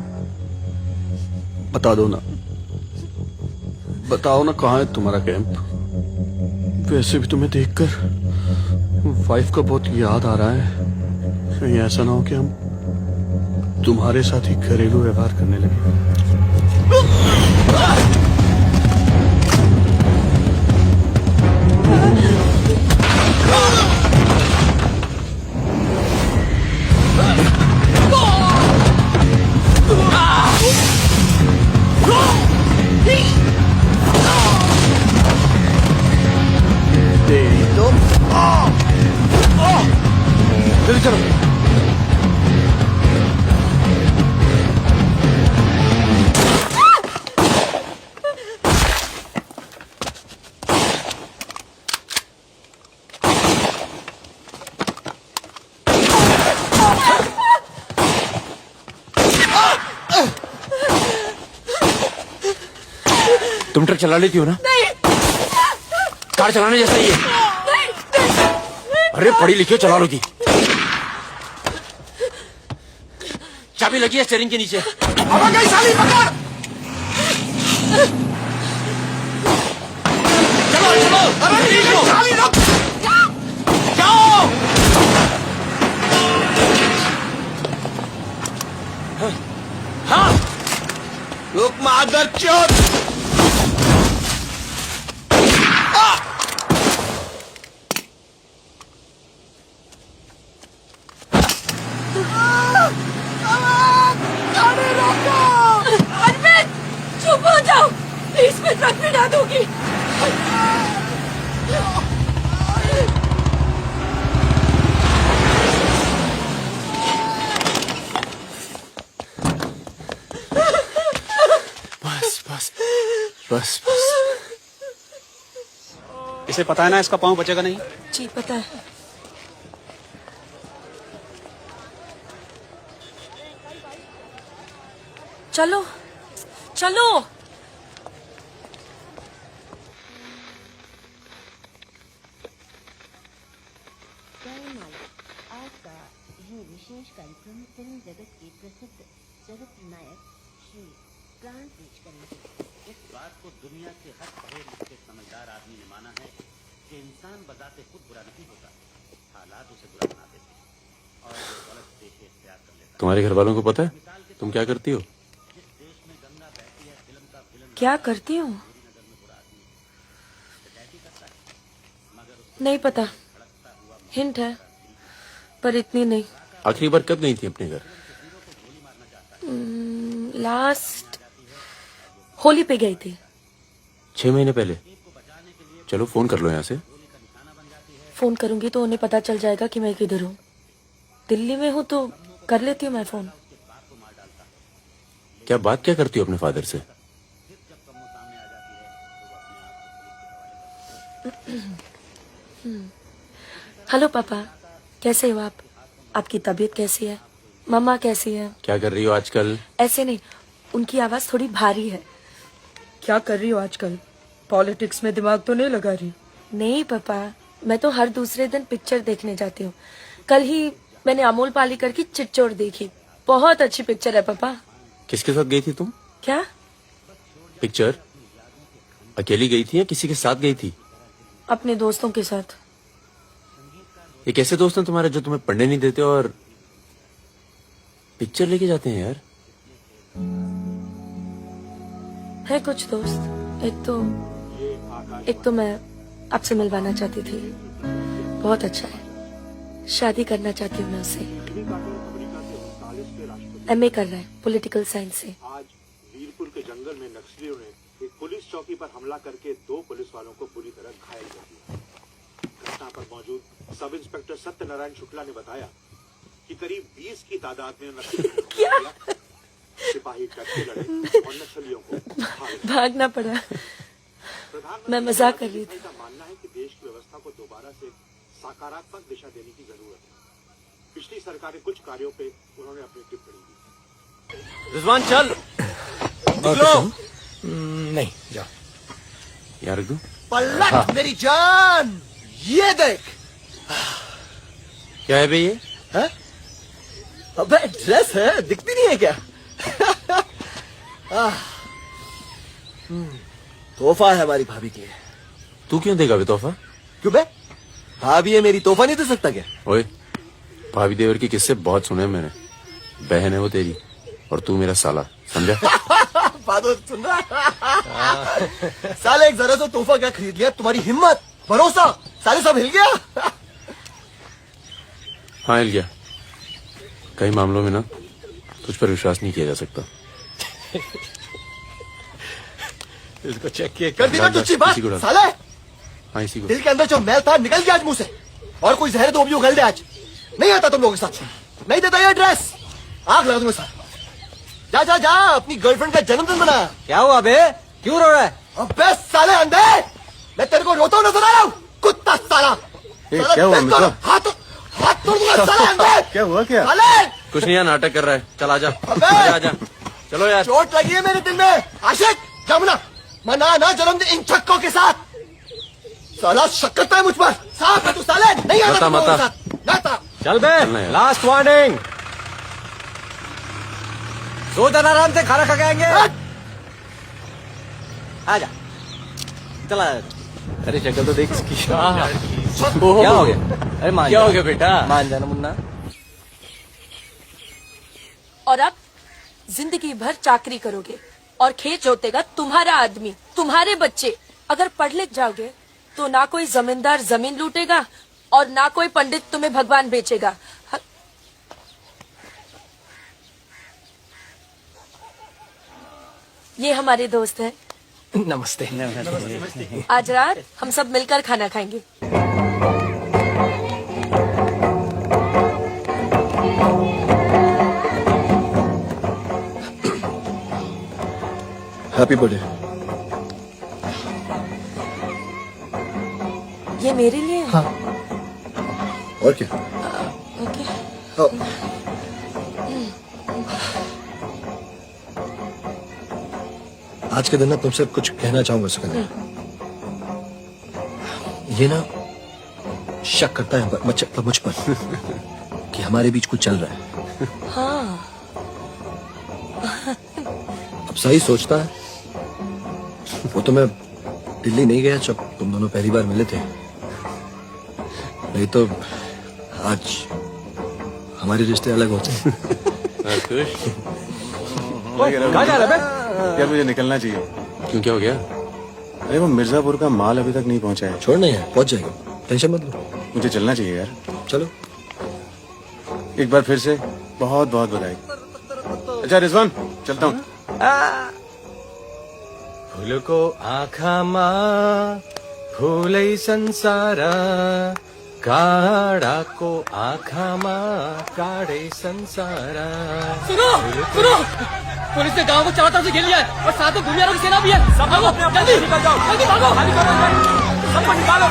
O: बता दो ना, बताओ ना कहाँ है तुम्हारा कैंप? वैसे भी तुम्हें देखकर वाइफ का बहुत याद आ रहा है। कहीं ऐसा ना हो कि हम तुम्हारे साथ ही घरेलू व्यवहार करने लगे।
I: जल्दी चलो। तुम ट्रक चला लेती हो ना?
E: नहीं।
I: कार चलाने जैसा ही है। अरे पढ़ी लिखी हो, चला लोगी। चाबी लगी है स्टीयरिंग के नीचे। अब गई साली, पकड़। चलो चलो। अरे ठीक है साली, रुक जाओ। हाँ रुक मादर चोद।
E: चुप हो जाओ प्लीज, मैं ट्रक में डाल दूंगी।
O: बस बस बस बस। इसे पता है ना इसका पाँव बचेगा नहीं।
E: जी पता है। चलो चलो।
N: आज का यह विशेष कार्यक्रम फिल्म जगत के प्रसिद्ध जगत नायक श्री प्राण पेश करेंगे।
J: इस बात को दुनिया के हर पढ़े लिखे समझदार आदमी ने माना है कि इंसान बजाते खुद बुरा नहीं होता, हालात उसे बुरा बना देते हैं और वो गलत पेशे इख्तियार कर लेता है।
B: तुम्हारे घर वालों को पता है तुम क्या करती हो?
E: क्या करती हूँ? नहीं पता, हिंट है पर इतनी नहीं।
B: आखिरी बार कब गई थी अपने घर?
E: लास्ट होली पे गई थी।
B: 6 महीने पहले। चलो फोन कर लो यहाँ से।
E: फोन करूंगी तो उन्हें पता चल जाएगा कि मैं किधर हूँ। दिल्ली में हूँ तो कर लेती हूँ मैं फोन।
B: क्या बात क्या करती हो अपने फादर से?
E: हेलो पापा, कैसे हो आप? आपकी तबीयत कैसी है? मम्मा कैसी है?
B: क्या कर रही हो आजकल?
E: ऐसे नहीं, उनकी आवाज थोड़ी भारी है। क्या कर रही हो आजकल? पॉलिटिक्स में दिमाग तो नहीं लगा रही? नहीं पापा, मैं तो हर दूसरे दिन पिक्चर देखने जाती हूँ। कल ही मैंने अमोल पालेकर की चिट्चोर देखी, बहुत अच्छी पिक्चर है पापा।
B: किसके साथ गई थी तुम?
E: क्या
B: पिक्चर अकेली गई थी या किसी के साथ गई थी?
E: अपने दोस्तों के साथ।
B: ये कैसे दोस्त हैं तुम्हारे जो तुम्हें पढ़ने नहीं देते और पिक्चर लेके जाते हैं यार?
E: है कुछ दोस्त, एक तो मैं आपसे मिलवाना चाहती थी, बहुत अच्छा है, शादी करना चाहती हूँ मैं उससे। MA कर रहा है पॉलिटिकल साइंस से।
O: आज वीरपुर के जंगल में नक्सलियों ने
P: एक पुलिस चौकी पर हमला करके 2 पुलिस वालों को बुरी तरह घायल कर दिया। घटना पर मौजूद सब इंस्पेक्टर सत्यनारायण शुक्ला ने बताया कि करीब 20 की तादाद में नक्सली सिपाही डटे लड़े और नक्सलियों को
E: भागना पड़ा। मैं मजाक कर रही थी।
P: का मानना है कि देश की व्यवस्था को दोबारा से सकारात्मक दिशा देने की जरूरत है। पिछली सरकार के कुछ कार्यों पे उन्होंने अपनी टिप्पणी दी।
I: रिजवान चल निकलो।
H: नहीं जाओ
I: यार तू
L: पलट मेरी जान, ये देख।
I: क्या है बे ये?
L: है? अबे ड्रेस है, दिखती नहीं है क्या? तोहफा है हमारी भाभी के लिए।
I: तू क्यों देगा बे तोहफा?
L: क्यों बे? भाभी है मेरी, तोहफा नहीं दे सकता क्या?
G: ओए, भाभी देवर के किस्से बहुत सुने हैं मैंने। बहन है वो तेरी और तू मेरा साला, समझा?
L: बादल सुन रहा? साले एक जरा सा तोहफा क्या खरीद लिया? तुम्हारी हिम्मत, भरोसा, साले सब हिल गया।
G: हाँ हिल गया। कई मामलों में ना तुझ पर विश्वास नहीं किया जा सकता।
H: इसको चेक किए
L: कर दी ना तुझी बात
G: इसी को डाल।
L: साले।
G: हाँ इसी को।
L: दिल के अंदर जो मैल था निकल गया आज मुंह से, और कोई जहर तो भी उगल दे आज। नहीं आता तुम लोगों के साथ, नहीं देता ये ड्रेस, आग लगा तुम्हें साथ। जा जा जा, अपनी गर्लफ्रेंड का जन्मदिन मना।
H: क्या हुआ बे, क्यों रो रहा है?
L: अबे साले अंधे, मैं तेरे को रोता नजर आ रहा हूँ, कुत्ता साला।
B: क्या हुआ मित्रा?
L: हाथ तोड़ दूंगा साले अंधे।
B: क्या हुआ क्या?
L: साले
G: कुछ नहीं यार, नाटक कर रहा है। चल आजा आजा, चलो यार।
L: चोट लगी है मेरे दिल में। आशिक जमुना मना ना जन्मदिन इन छक्कों के साथ। साला शक करता है मुझ पर। साफ है तू साले, नहीं आता
G: मता।
H: चल बे, लास्ट वार्निंग। 2 दिन आराम से खाना खा के आएंगे। आजा चला। अरे शक्ल तो देख इसकी। क्या हो गया? अरे मान क्या हो गया बेटा? मान जाना मुन्ना।
E: और अब जिंदगी भर चाकरी करोगे और खेत जोतेगा तुम्हारा आदमी, तुम्हारे बच्चे। अगर पढ़ लिख जाओगे तो ना कोई जमींदार जमीन लूटेगा और ना कोई पंडित तुम्हें भगवान बेचेगा। ये हमारे दोस्त हैं।
H: नमस्ते।
E: आज रात हम सब मिलकर खाना खाएंगे।
L: Happy birthday.
E: ये मेरे लिए है?
L: हाँ। और क्या?
E: ओके।
L: आज के दिन ना तुमसे कुछ कहना चाहूंगा सुकन्या। ये ना शक करता है मुझ पर कि हमारे बीच कुछ चल रहा है।
E: हाँ।
L: अब सही सोचता है। वो तो मैं दिल्ली नहीं गया जब तुम दोनों पहली बार मिले थे, नहीं तो आज हमारे रिश्ते अलग होते हैं।
H: कहाँ जा रहा है?
B: क्या मुझे निकलना चाहिए?
G: क्यों, क्या हो गया?
B: अरे वो मिर्जापुर का माल अभी तक नहीं पहुंचा है।
L: छोड़ना है, पहुंच जाएगा, टेंशन मत लो।
B: मुझे चलना चाहिए यार।
L: चलो।
B: एक बार फिर से बहुत बहुत बधाई। अच्छा रिजवान, चलता हूँ।
H: फूल को आँखा माँ फूलै संसार, काड़ा को आँखा माँ काड़े संसार।
Q: सुनो सुनो, पुलिस ने गांव को चारों तरफ से घेर लिया है और साथ में भूमियारों की सेना भी है। सब भागो, जल्दी निकल जाओ, जल्दी भागो, सबको निकालो।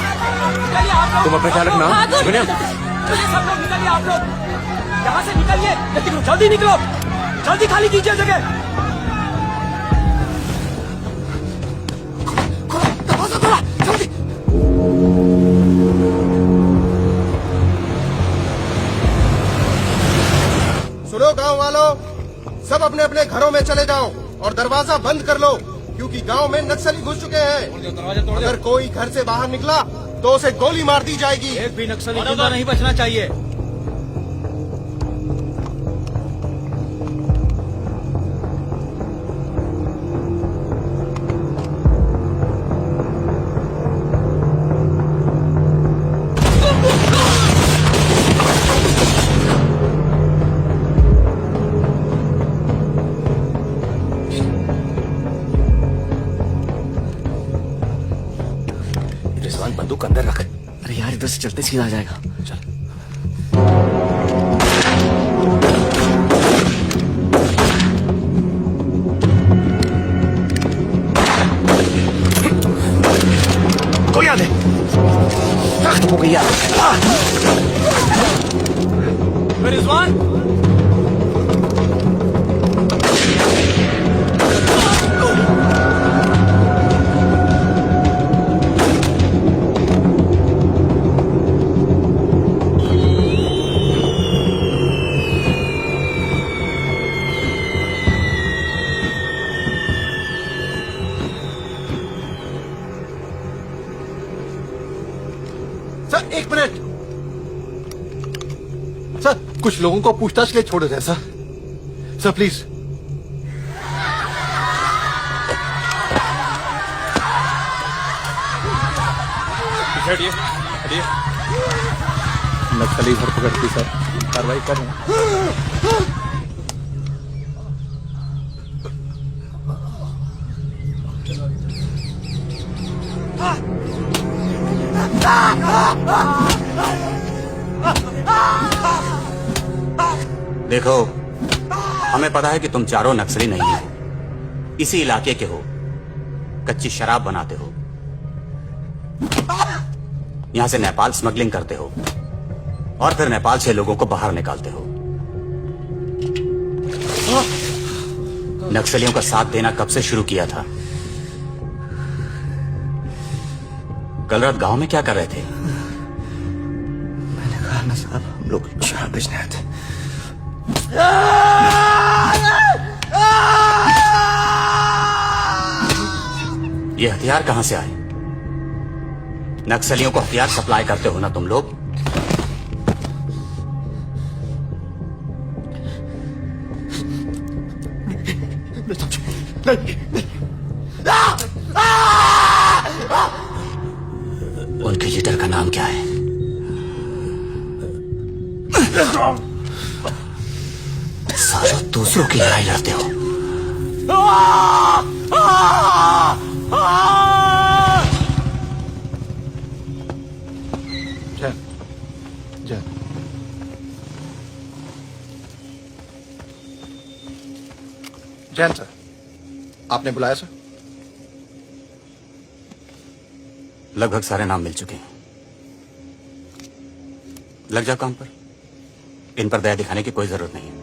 Q: निकलिए आप लोग,
G: तुम अपना ख्याल रखना।
Q: सब लोग निकलिए, आप लोग यहाँ से निकलिए, जल्दी निकलो, जल्दी खाली कीजिए जगह।
D: सुनो गांव वालों, सब अपने अपने घरों में चले जाओ और दरवाजा बंद कर लो, क्योंकि गांव में नक्सली घुस चुके हैं। अगर कोई घर से बाहर निकला तो उसे गोली मार दी जाएगी।
Q: एक भी नक्सली जिंदा नहीं बचना चाहिए।
I: से चलते सीधा आ जाएगा। चल।
L: कोई याद है? खत्म हो गई यार।
Q: Rizwan
L: sir 1 minute. सर कुछ लोगों को पूछताछ के लिए छोड़ देते हैं सर। Sir please.
O: हटिए हटिए। नक्सली धरपकड़ की सर, कार्रवाई कर रहे हैं।
K: देखो, हमें पता है कि तुम चारों नक्सली नहीं हो, इसी इलाके के हो, कच्ची शराब बनाते हो, यहां से नेपाल स्मगलिंग करते हो और फिर नेपाल से लोगों को बाहर निकालते हो। नक्सलियों का साथ देना कब से शुरू किया था? कल रात गांव में क्या कर रहे थे?
L: मैंने कहा ना साहब, हम लोग शराब बेचने आए थे।
K: ये हथियार कहां से आए? नक्सलियों को हथियार सप्लाई करते हो ना तुम लोग? उनके लीडर का नाम क्या है? सालों दूसरों की लड़ाई लड़ते हो।
L: जैन सर, आपने बुलाया सर?
K: लगभग सारे नाम मिल चुके हैं। लग जाओ काम पर। इन पर दया दिखाने की कोई जरूरत नहीं है।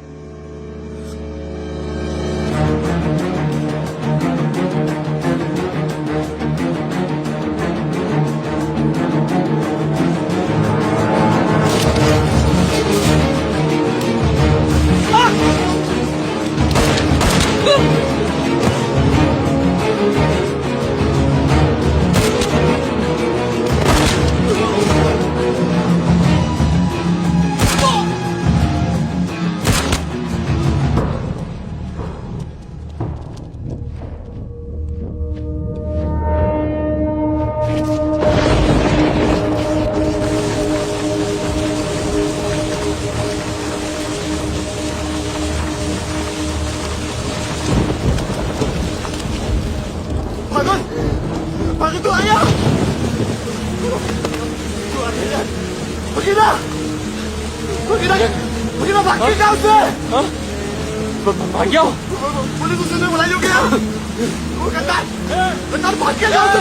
Q: भाग गया।
L: पुलिस उसने बुलाई हो गया। वो गद्दार भाग के जाओ, तो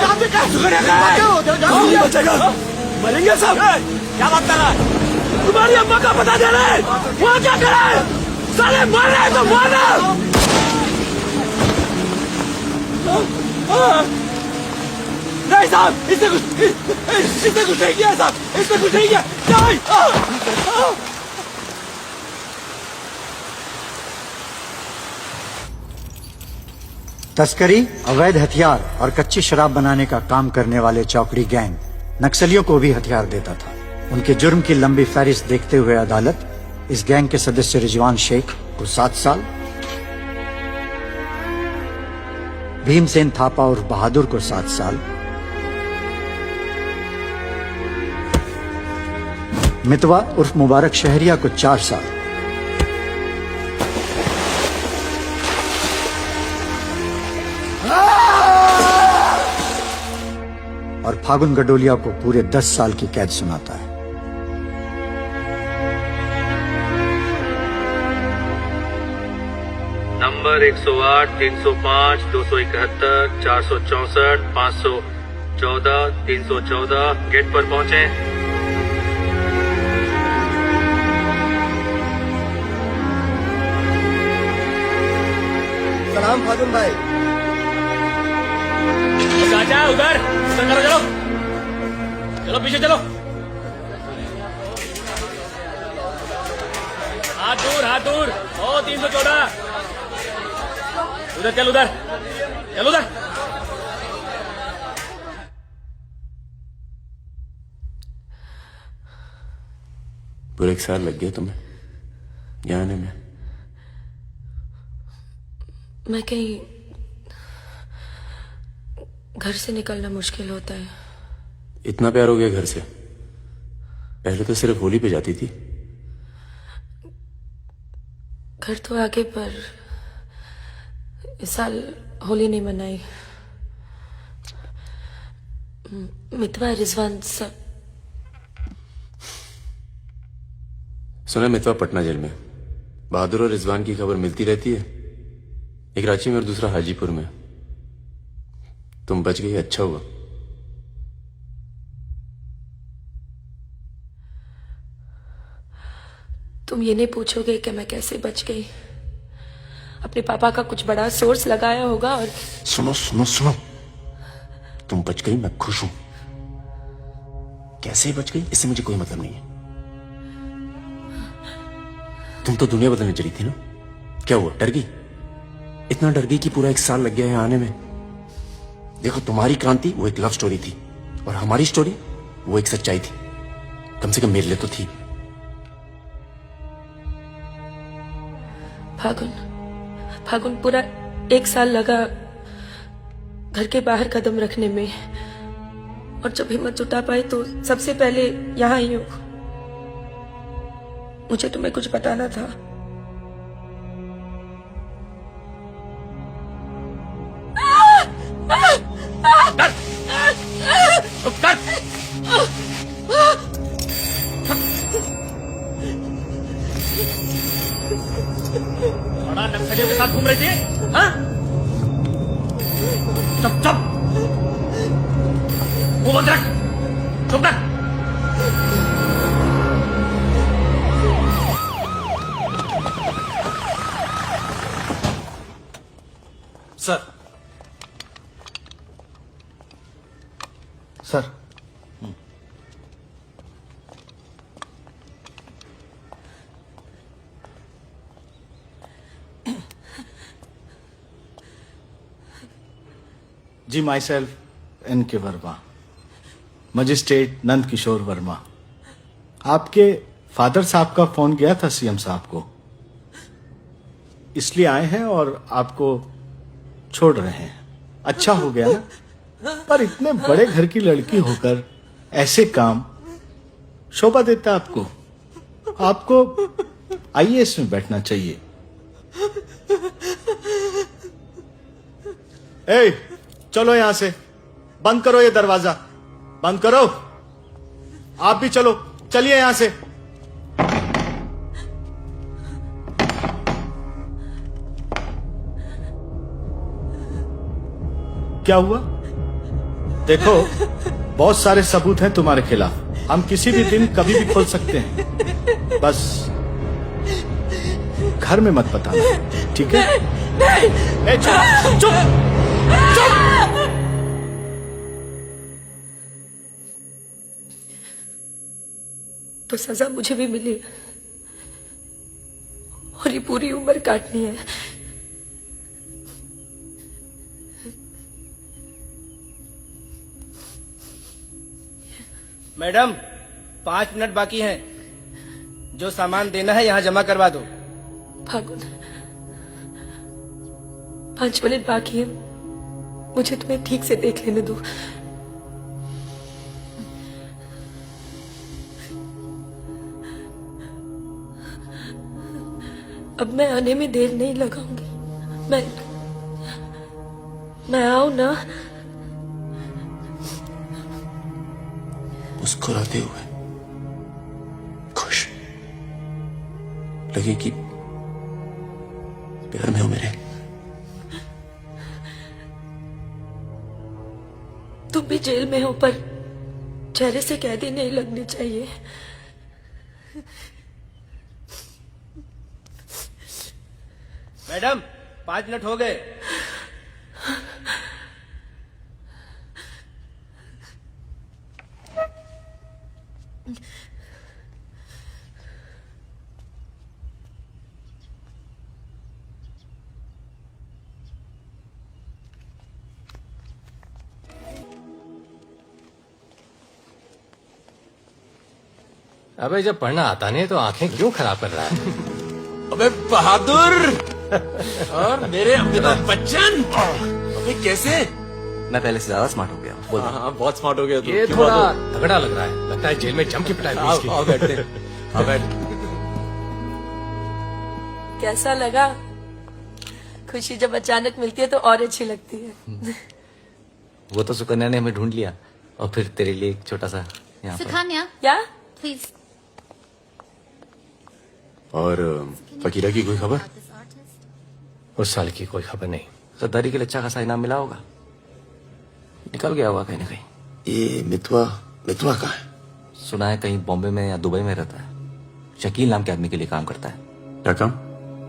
L: बचेगा।
Q: मरेंगे सब। क्या बात कर रहा है? तुम्हारी अम्मा का पता दे रहे हैं। वहाँ क्या कर रहे हैं? साले मर रहे हैं तो मारना। नहीं साहब, इसने कुछ नहीं किया साहब, इसने कुछ नहीं किया। नहीं।
R: तस्करी, अवैध हथियार और कच्ची शराब बनाने का काम करने वाले चौकड़ी गैंग नक्सलियों को भी हथियार देता था। उनके जुर्म की लंबी फहरिस्त देखते हुए अदालत इस गैंग के सदस्य रिजवान शेख को 7 साल, भीमसेन थापा और बहादुर को 7 साल, मितवा उर्फ मुबारक शहरिया को 4 साल और फागुन गडोलिया को पूरे 10 साल की कैद सुनाता है।
A: नंबर 108 305 271 464 514 314 गेट पर पहुंचे।
L: सलाम फागुन भाई।
Q: चाचा उधर करो, चलो चलो पीछे चलो। हाथ दूर। ओ 314 उधर चल, उधर।
G: पूरे 1 साल लग गया तुम्हें यहाँ आने में।
E: मैं कहीं घर से निकलना मुश्किल होता है।
G: इतना प्यार हो गया घर से? पहले तो सिर्फ होली पे जाती थी।
E: घर तो आगे, पर इस साल होली नहीं मनाई। मितवा रिजवान सब।
G: सुना मितवा पटना जेल में। बहादुर और रिजवान की खबर मिलती रहती है, एक रांची में और दूसरा हाजीपुर में। तुम बच गई, अच्छा हुआ।
E: तुम ये नहीं पूछोगे कि मैं कैसे बच गई? अपने पापा का कुछ बड़ा सोर्स लगाया होगा। और
G: सुनो, तुम बच गई, मैं खुश हूं। कैसे बच गई इससे मुझे कोई मतलब नहीं है। तुम तो दुनिया बदलने चली थी ना, क्या हुआ? डर गई? इतना डर गई कि पूरा 1 साल लग गया है आने में। देखो, तुम्हारी क्रांति वो एक लव स्टोरी थी, और हमारी स्टोरी वो एक सच्चाई थी। कम से कम मेरे लिए तो थी।
E: फागुन पूरा 1 साल लगा घर के बाहर कदम रखने में, और जब हिम्मत जुटा पाई तो सबसे पहले यहाँ आई हूँ। मुझे तुम्हें कुछ बताना था।
Q: बड़ा नक्सलियों के साथ घूम रही थी, हाँ? चुप मुंह बंद रख, चुप कर।
L: सर
O: जी, my self N.K. Verma, magistrate Nand Kishore Verma. आपके फादर साहब का फोन गया था सीएम साहब को, इसलिए आए हैं और आपको छोड़ रहे हैं। अच्छा हो गया ना, पर इतने बड़े घर की लड़की होकर ऐसे काम शोभा देता आपको। आपको आईएएस में बैठना चाहिए। चलो यहां से, बंद करो ये दरवाजा, बंद करो। आप भी चलो, चलिए यहां से। क्या हुआ? देखो, बहुत सारे सबूत हैं तुम्हारे खिलाफ। हम किसी भी दिन कभी भी खोल सकते हैं। बस घर में मत बताना, ठीक है? नहीं। चुप चुप चुप।
E: तो सजा मुझे भी मिली, और ये पूरी उम्र काटनी है।
H: मैडम, 5 मिनट बाकी हैं। जो सामान देना है यहाँ जमा करवा दो।
E: फागुन, 5 मिनट बाकी है, मुझे तुम्हें ठीक से देख लेने दो। अब मैं आने में देर नहीं लगाऊंगी। मैं आऊं ना?
G: मुस्कुराते हुए, खुश, लगे कि प्यार में हो मेरे।
E: तुम भी जेल में हो, पर चेहरे से कैदी नहीं लगनी चाहिए।
H: मैडम 5 मिनट हो गए। अबे जब पढ़ना आता नहीं तो आंखें क्यों खराब कर रहा है?
I: अबे बहादुर और मेरे अमिताभ बच्चन, अबे कैसे? मैं पहले से ज्यादा स्मार्ट हो गया। बोल।
O: हाँ बहुत स्मार्ट हो गया तू।
H: ये थोड़ा तगड़ा लग रहा है, लगता है जेल में जम की पिटाई हुई इसकी।
O: आओ बैठते। आओ बैठ।
E: कैसा लगा? खुशी जब अचानक मिलती है तो और अच्छी लगती है।
I: वो तो सुकन्या ने हमें ढूंढ लिया और फिर तेरे लिए एक छोटा सा यहाँ पर।
F: सुकन्या
E: क्या?
F: प्लीज।
G: और फकीरा की कोई खबर?
H: उस साल की कोई खबर नहीं।
I: सद्दारी के लिए अच्छा खासा इनाम मिला होगा, निकल गया होगा कहीं ना कहीं।
G: ये मितवा कहाँ है?
I: सुना है कहीं बॉम्बे में या दुबई में रहता है। शकील नाम के आदमी के लिए काम करता है।
G: क्या काम?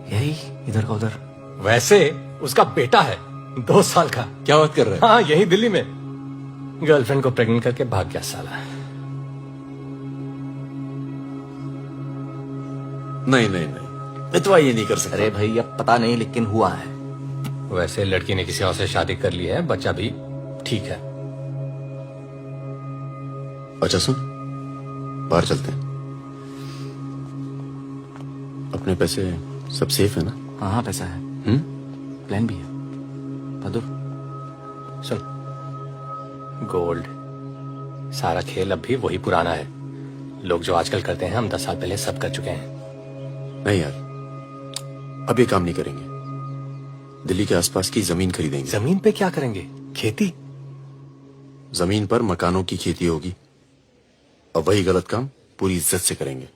I: यही इधर का उधर।
H: वैसे उसका बेटा है 2 साल का।
I: क्या बात कर रहे हैं?
H: हाँ यही दिल्ली में गर्लफ्रेंड को प्रेग्नेंट करके भाग गया साला।
G: नहीं मितवा ये नहीं कर सकता।
I: अरे भाई अब पता नहीं, लेकिन हुआ है।
H: वैसे लड़की ने किसी और से शादी कर ली है, बच्चा भी ठीक है।
G: अच्छा सुन, बाहर चलते हैं। अपने पैसे सब सेफ है ना?
I: हाँ पैसा है। प्लान भी है। बहादुर
H: सुन, गोल्ड सारा खेल अब भी वही पुराना है। लोग जो आजकल करते हैं हम 10 साल पहले सब कर चुके हैं।
G: नहीं यार, अब ये काम नहीं करेंगे। दिल्ली के आसपास की जमीन खरीदेंगे।
H: जमीन पे क्या करेंगे? खेती?
G: जमीन पर मकानों की खेती होगी और वही गलत काम पूरी इज्जत से करेंगे।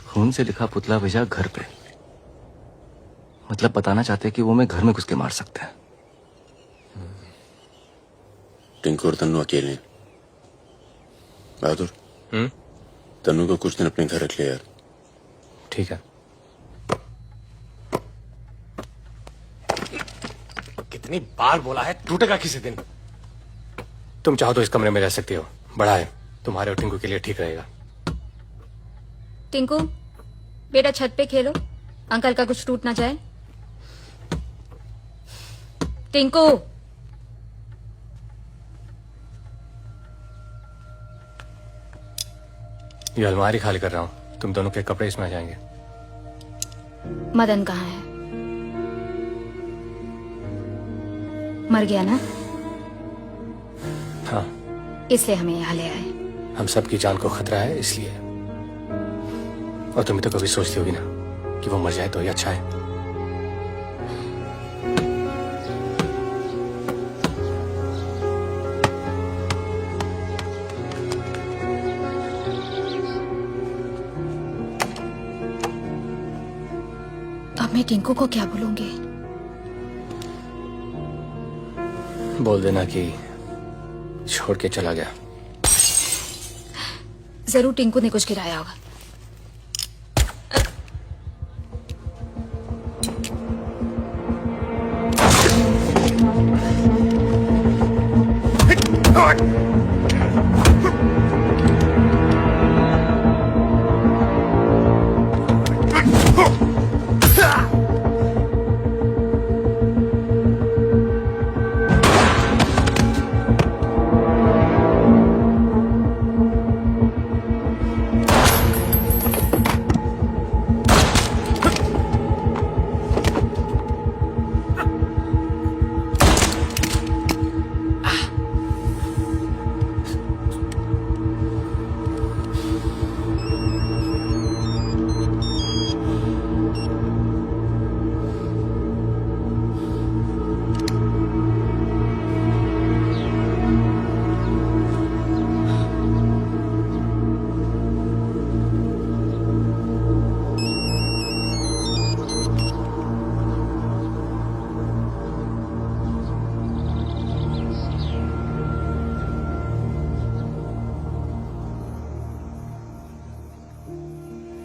I: खून से लिखा पुतला भेजा घर पे, मतलब बताना चाहते हैं कि वो मैं घर में घुस के मार सकते हैं।
G: टिंकू और तन्नू अकेले हैं। बहादुर, तन्नू को कुछ दिन अपने घर रख ले यार।
H: ठीक है। कितनी बार बोला है, टूटेगा किसी दिन। तुम चाहो तो इस कमरे में रह सकती हो, बड़ा है, तुम्हारे और टिंकू के लिए ठीक रहेगा।
F: टिंकू बेटा छत पे खेलो, अंकल का कुछ टूट ना जाए। टिंकू
H: ये अलमारी खाली कर रहा हूँ, तुम दोनों के कपड़े इसमें आ जाएंगे।
F: मदन कहाँ है? मर गया ना?
H: हाँ,
F: इसलिए हमें यहाँ ले आए।
H: हम सबकी जान को खतरा है इसलिए। और तुम तो कभी सोचती होगी ना कि वो मर जाए तो ही अच्छा है।
F: अब मैं टिंकू को क्या बोलूंगी?
H: बोल देना कि छोड़ के चला गया।
F: जरूर टिंकू ने कुछ गिराया होगा।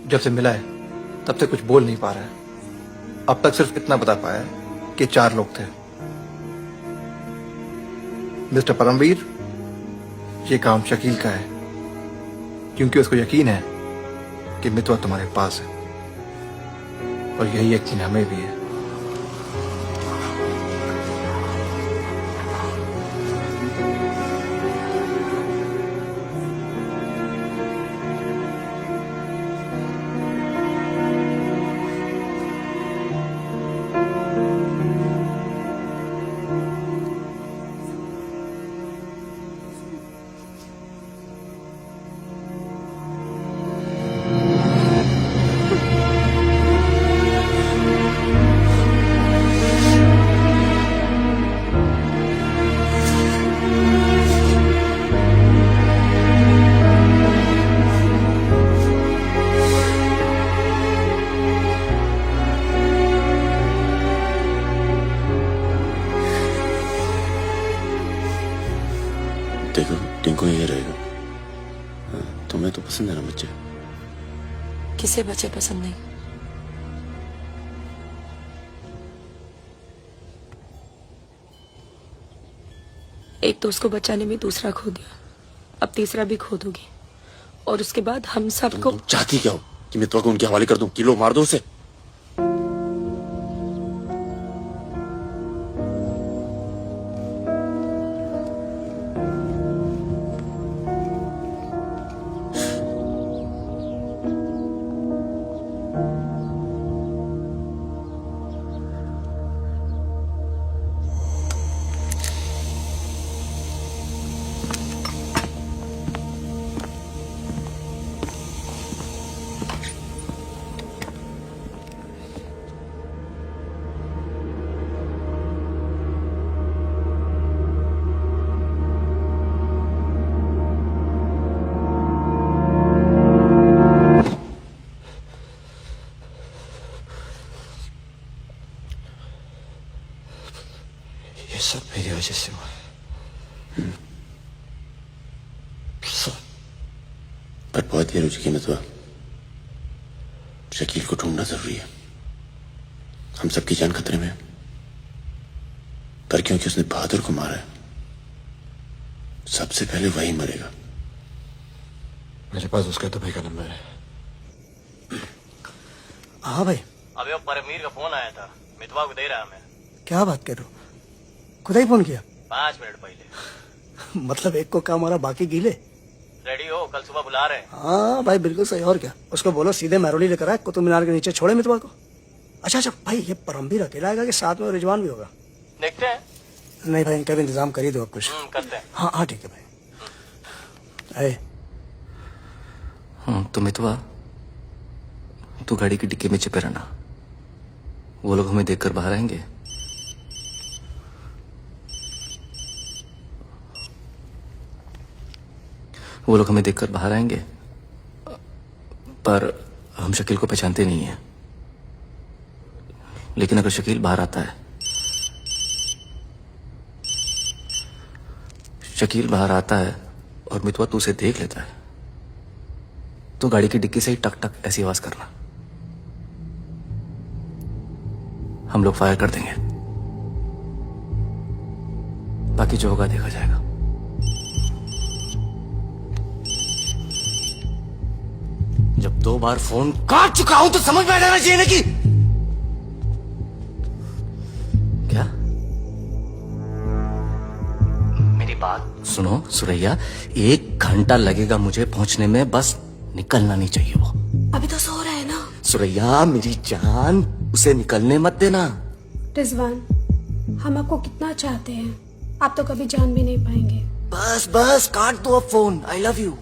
L: जब से मिला है तब से कुछ बोल नहीं पा रहा है। अब तक सिर्फ इतना बता पाया है कि 4 लोग थे। मिस्टर परमवीर, ये काम शकील का है, क्योंकि उसको यकीन है कि मितवा तुम्हारे पास है, और यही यकीन हमें भी है।
G: देखो टिंकू ये रहेगा। हाँ, तुम्हें तो पसंद है ना बच्चे?
E: किसे बच्चे पसंद नहीं? एक तो उसको बचाने में दूसरा खो दिया, अब तीसरा भी खो दूंगी, और उसके बाद हम सबको।
G: तुम चाहती क्या हो कि मैं तो उनके हवाले कर दूं? किलो मार दो उसे।
L: ये सब मेरी वजह से हुआ है। सब।
G: पर बहुत देर हो चुकी है मितवा। शकील को ढूंढना जरूरी है। हम सबकी जान खतरे में है। पर क्योंकि उसने बहादुर को मारा है, सबसे पहले वही मरेगा।
L: मेरे पास उसका तो भाई का नंबर है।
I: हाँ भाई,
H: अबे वो परमीर का फोन आया था, मितवा को दे रहा हमें।
I: क्या बात कर रहे हो? खुदा ही फोन किया?
H: 5 मिनट पहले।
I: मतलब एक को काम हो रहा, बाकी गीले।
H: रेडी हो, कल सुबह बुला रहे हैं।
I: हाँ भाई बिल्कुल सही। और क्या, उसको बोलो सीधे महरौली लेकर आए, कुतुब मीनार के नीचे छोड़े मितवा को। अच्छा भाई, ये परमवीर अकेला आएगा कि साथ में रिजवान भी होगा?
H: देखते हैं।
I: नहीं भाई, इनका भी इंतजाम कर ही दो आप कुछ।
H: करते हैं।
I: हाँ ठीक है भाई।
S: तो मितवा, तू गाड़ी की डिक्की में छिपे रहना, वो लोग हमें देखकर बाहर आएंगे। वो लोग हमें देखकर बाहर आएंगे, पर हम शकील को पहचानते नहीं हैं। लेकिन अगर शकील बाहर आता है, शकील बाहर आता है और मितवा तू उसे देख लेता है, तो गाड़ी की डिक्की से ही टक टक ऐसी आवाज करना। हम लोग फायर कर देंगे, बाकी जो होगा देखा जाएगा। जब 2 बार फोन काट चुका हूं तो समझ में आ जाना चाहिए ना कि क्या। मेरी बात सुनो सुरैया, 1 घंटा लगेगा मुझे पहुंचने में, बस निकलना नहीं चाहिए वो।
E: अभी तो सो रहे हैं ना।
I: सुरैया मेरी जान, उसे निकलने मत देना।
T: रिजवान, हम आपको कितना चाहते हैं, आप तो कभी जान भी नहीं पाएंगे।
I: बस बस काट दो अब फोन। I love you.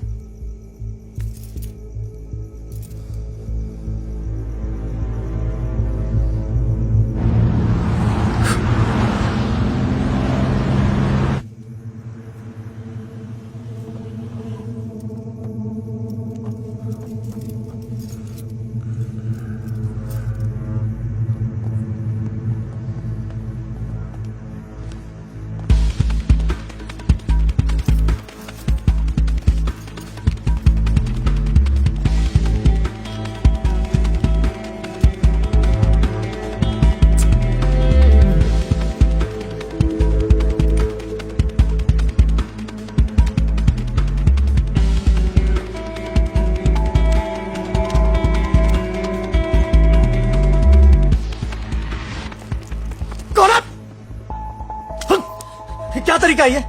L: तरीका है ये?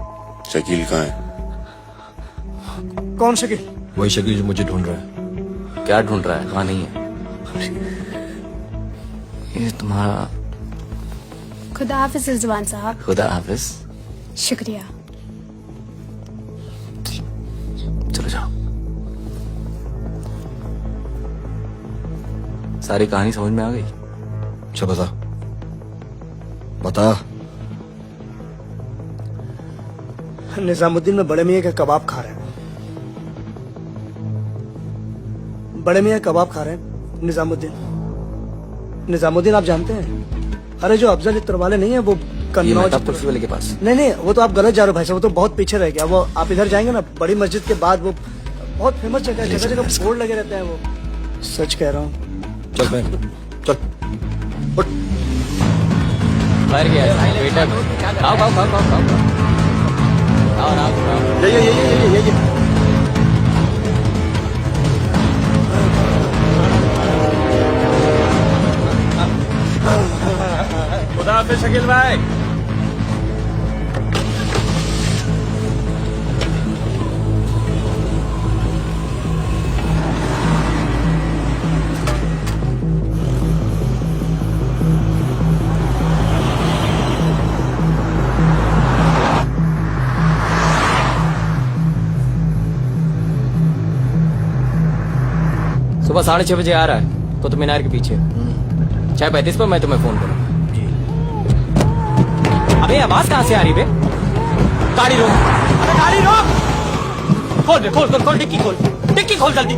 G: शकील कहाँ है?
L: कौन शकील?
I: वही शकील जो मुझे ढूंढ रहा है। क्या ढूंढ रहा है? वहां नहीं है। ये तुम्हारा।
T: खुदा हाफिज रिजवान साहब।
I: खुदा हाफिज।
T: शुक्रिया।
I: चलो जाओ। सारी कहानी समझ में आ गई? अच्छा बता बता।
L: निजामुद्दीन में बड़े मियाँ का कबाब खा रहे हैं। बड़े मियाँ कबाब खा रहे हैं निजामुद्दीन आप जानते हैं? अरे जो अफजल इत्र वाले नहीं है वो कन्नौज
I: कुल्फी वाले के पास।
L: नहीं वो तो आप गलत जा रहे हो भाई साहब। वो तो बहुत पीछे रह गया। वो आप इधर जाएंगे ना बड़ी मस्जिद के बाद वो बहुत फेमस जगह है। जगह जगह बोर्ड लगे रहते हैं। वो सच कह रहा हूँ।
I: चल मैं चल बाहर गया बेटा। आओ आओ आओ आओ आओ। ये
B: खुदा हाफिज शकील भाई।
H: सुबह 6:30 बजे आ रहा है कुतुब मीनार के पीछे। 6:35 पर मैं तुम्हें फोन करूँ। अबे आवाज कहाँ से आ रही बे? गाड़ी रोक। अबे गाड़ी रोक। खोल बे खोल खोल खोल डिक्की खोल। डिक्की खोल जल्दी।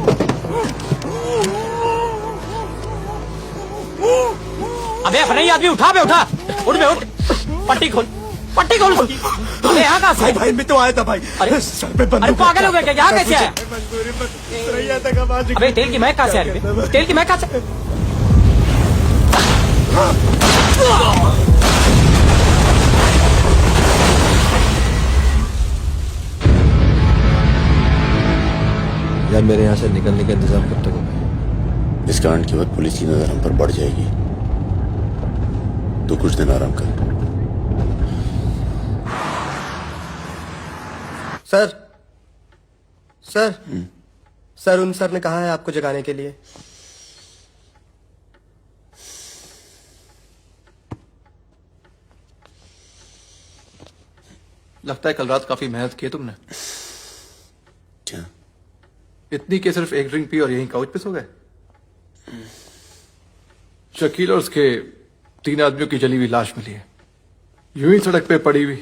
H: अबे अपना ही आदमी उठा बे उठा। उठ बे उठ। पट्टी खोल। पट्टी खोल। अबे यहाँ कहाँ से?
L: भाई मैं तो आया था भाई।
H: अरे
L: सर पे बंदूक।
H: अरे पागल हो गया क्या? यहाँ कैसे आया?
L: आया?
H: अबे तेल की महक कहाँ से आ रही है? तेल की महक कहाँ से?
I: यार मेरे यहाँ से निकलने का इंतजाम कब तक होगा?
G: इस कांड के बाद पुलिस की नजर हम पर बढ़ जाएगी। तो कुछ दिन आराम कर।
L: सर सर उन सर ने कहा है आपको जगाने के लिए।
U: लगता है कल रात काफी मेहनत की है तुमने।
G: क्या?
U: इतनी कि सिर्फ एक ड्रिंक पी और यहीं काउच पे सो गए? शकील और उसके 3 आदमियों की जली हुई लाश मिली है, यूं ही सड़क पे पड़ी हुई।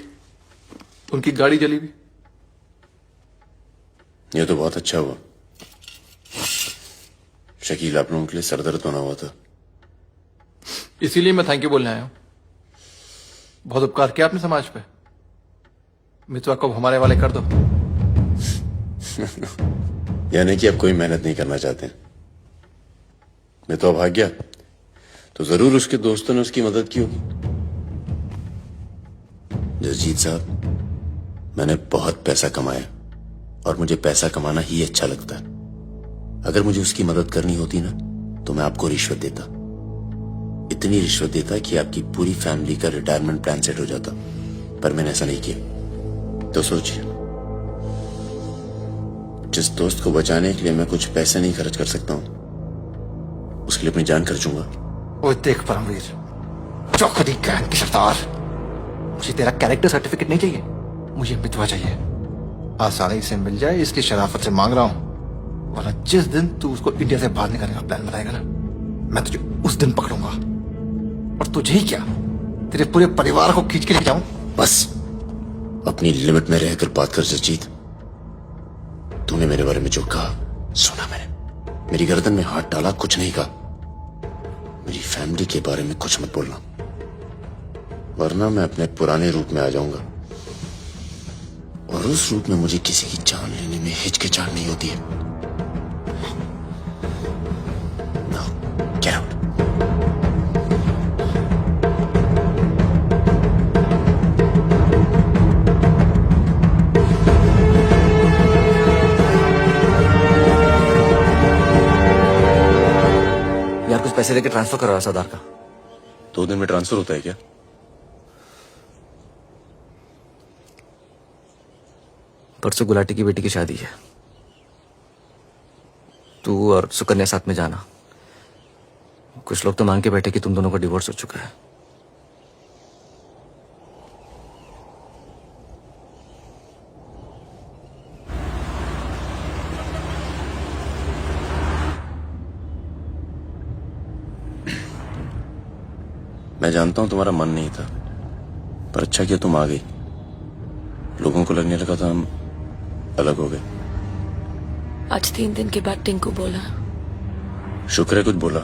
U: उनकी गाड़ी जली हुई।
G: ये तो बहुत अच्छा हुआ। शकील आप लोगों के लिए सरदर्द बना हुआ था।
U: इसीलिए मैं थैंक यू बोलने आया हूं। बहुत उपकार किया आपने समाज पे। मितवा को हमारे वाले कर दो।
G: यानी कि अब कोई मेहनत नहीं करना चाहते। मितवा भाग गया तो जरूर उसके दोस्तों ने उसकी मदद की होगी। जसजीत साहब, मैंने बहुत पैसा कमाया और मुझे पैसा कमाना ही अच्छा लगता है। अगर मुझे उसकी मदद करनी होती ना तो मैं आपको रिश्वत देता। इतनी रिश्वत देता कि आपकी पूरी फैमिली का रिटायरमेंट प्लान सेट हो जाता। पर मैंने ऐसा नहीं किया। तो सोचिए, जिस दोस्त को बचाने के लिए मैं कुछ पैसे नहीं खर्च कर सकता हूं, उसके लिए अपनी जान खर्चूंगा।
I: वो देख परमवीर, चौखुदी गैंग की सरदार, मुझे तेरा कैरेक्टर सर्टिफिकेट नहीं चाहिए, मुझे मितवा चाहिए। आसानी से मिल जाए इसकी शराफत से मांग रहा हूं, वरना जिस दिन तू उसको इंडिया से बाहर निकालने का प्लान बनाएगा ना, मैं तुझे उस दिन पकड़ूंगा। और तुझे ही क्या, तेरे पूरे परिवार को खींच के ले जाऊं।
G: बस अपनी लिमिट में रहकर बात कर जसजीत। तूने मेरे बारे में जो कहा सुना मैंने। मेरी गर्दन में हाथ डाला, कुछ नहीं कहा। मेरी फैमिली के बारे में कुछ मत बोलना, वरना मैं अपने पुराने रूप में आ जाऊंगा। और उस रूप में मुझे किसी की जान लेने में हिचकिचाहट नहीं होती है। Now, get out.
I: यार कुछ पैसे देके ट्रांसफर करा सरदार का।
G: 2 दिन में ट्रांसफर होता है क्या?
S: परसों गुलाटी की बेटी की शादी है। तू और सुकन्या साथ में जाना। कुछ लोग तो मान के बैठे कि तुम दोनों का डिवोर्स हो चुका है।
G: मैं जानता हूं तुम्हारा मन नहीं था, पर अच्छा किया तुम आ गई। लोगों को लगने लगा था हम अलग हो गए।
E: आज 3 दिन के बाद टिंकू बोला।
G: शुक्र है कुछ बोला।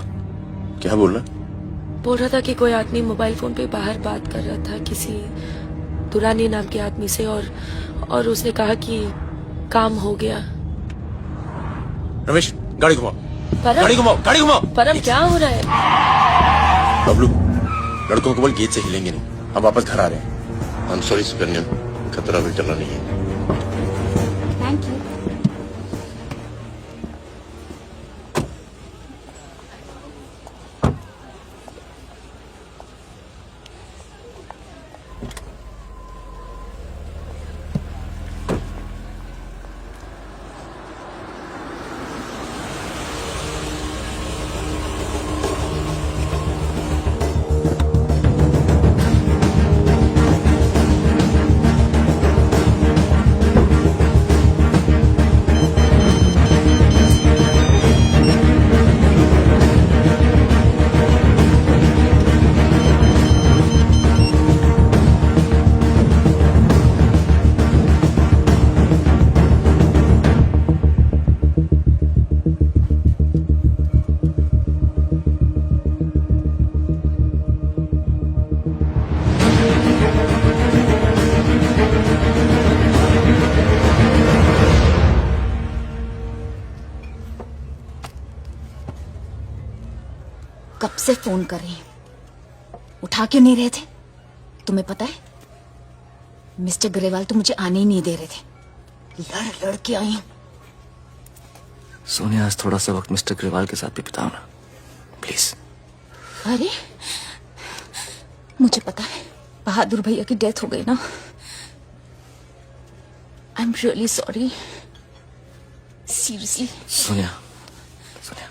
G: क्या बोला?
E: बोल रहा था कि कोई आदमी मोबाइल फोन पे बाहर बात कर रहा था किसी दुरानी नाम के आदमी से, और उसने कहा कि काम हो गया।
G: रमेश, गाड़ी घुमाओ।
E: परम,
G: गाड़ी घुमाओ, गाड़ी घुमाओ।
E: परम क्या हो रहा है?
G: बबलू, लड़कों को बोल गेट से हिलेंगे नहीं, हम वापस घर आ रहे हैं। आई एम सॉरी सुकन्या, खतरा भी टला नहीं है।
F: Thank you. कब से फोन कर रही हूं, उठा क्यों नहीं रहे थे? तुम्हें पता है मिस्टर ग्रेवाल तो मुझे आने ही नहीं दे रहे थे। लड़ लड़ के आई हूं।
S: सोनिया, आज थोड़ा सा वक्त मिस्टर ग्रेवाल के साथ भी बिताओ ना, प्लीज।
F: अरे मुझे पता है बहादुर भैया की डेथ हो गई ना। I am really sorry, seriously.
S: Sonia, Sonia,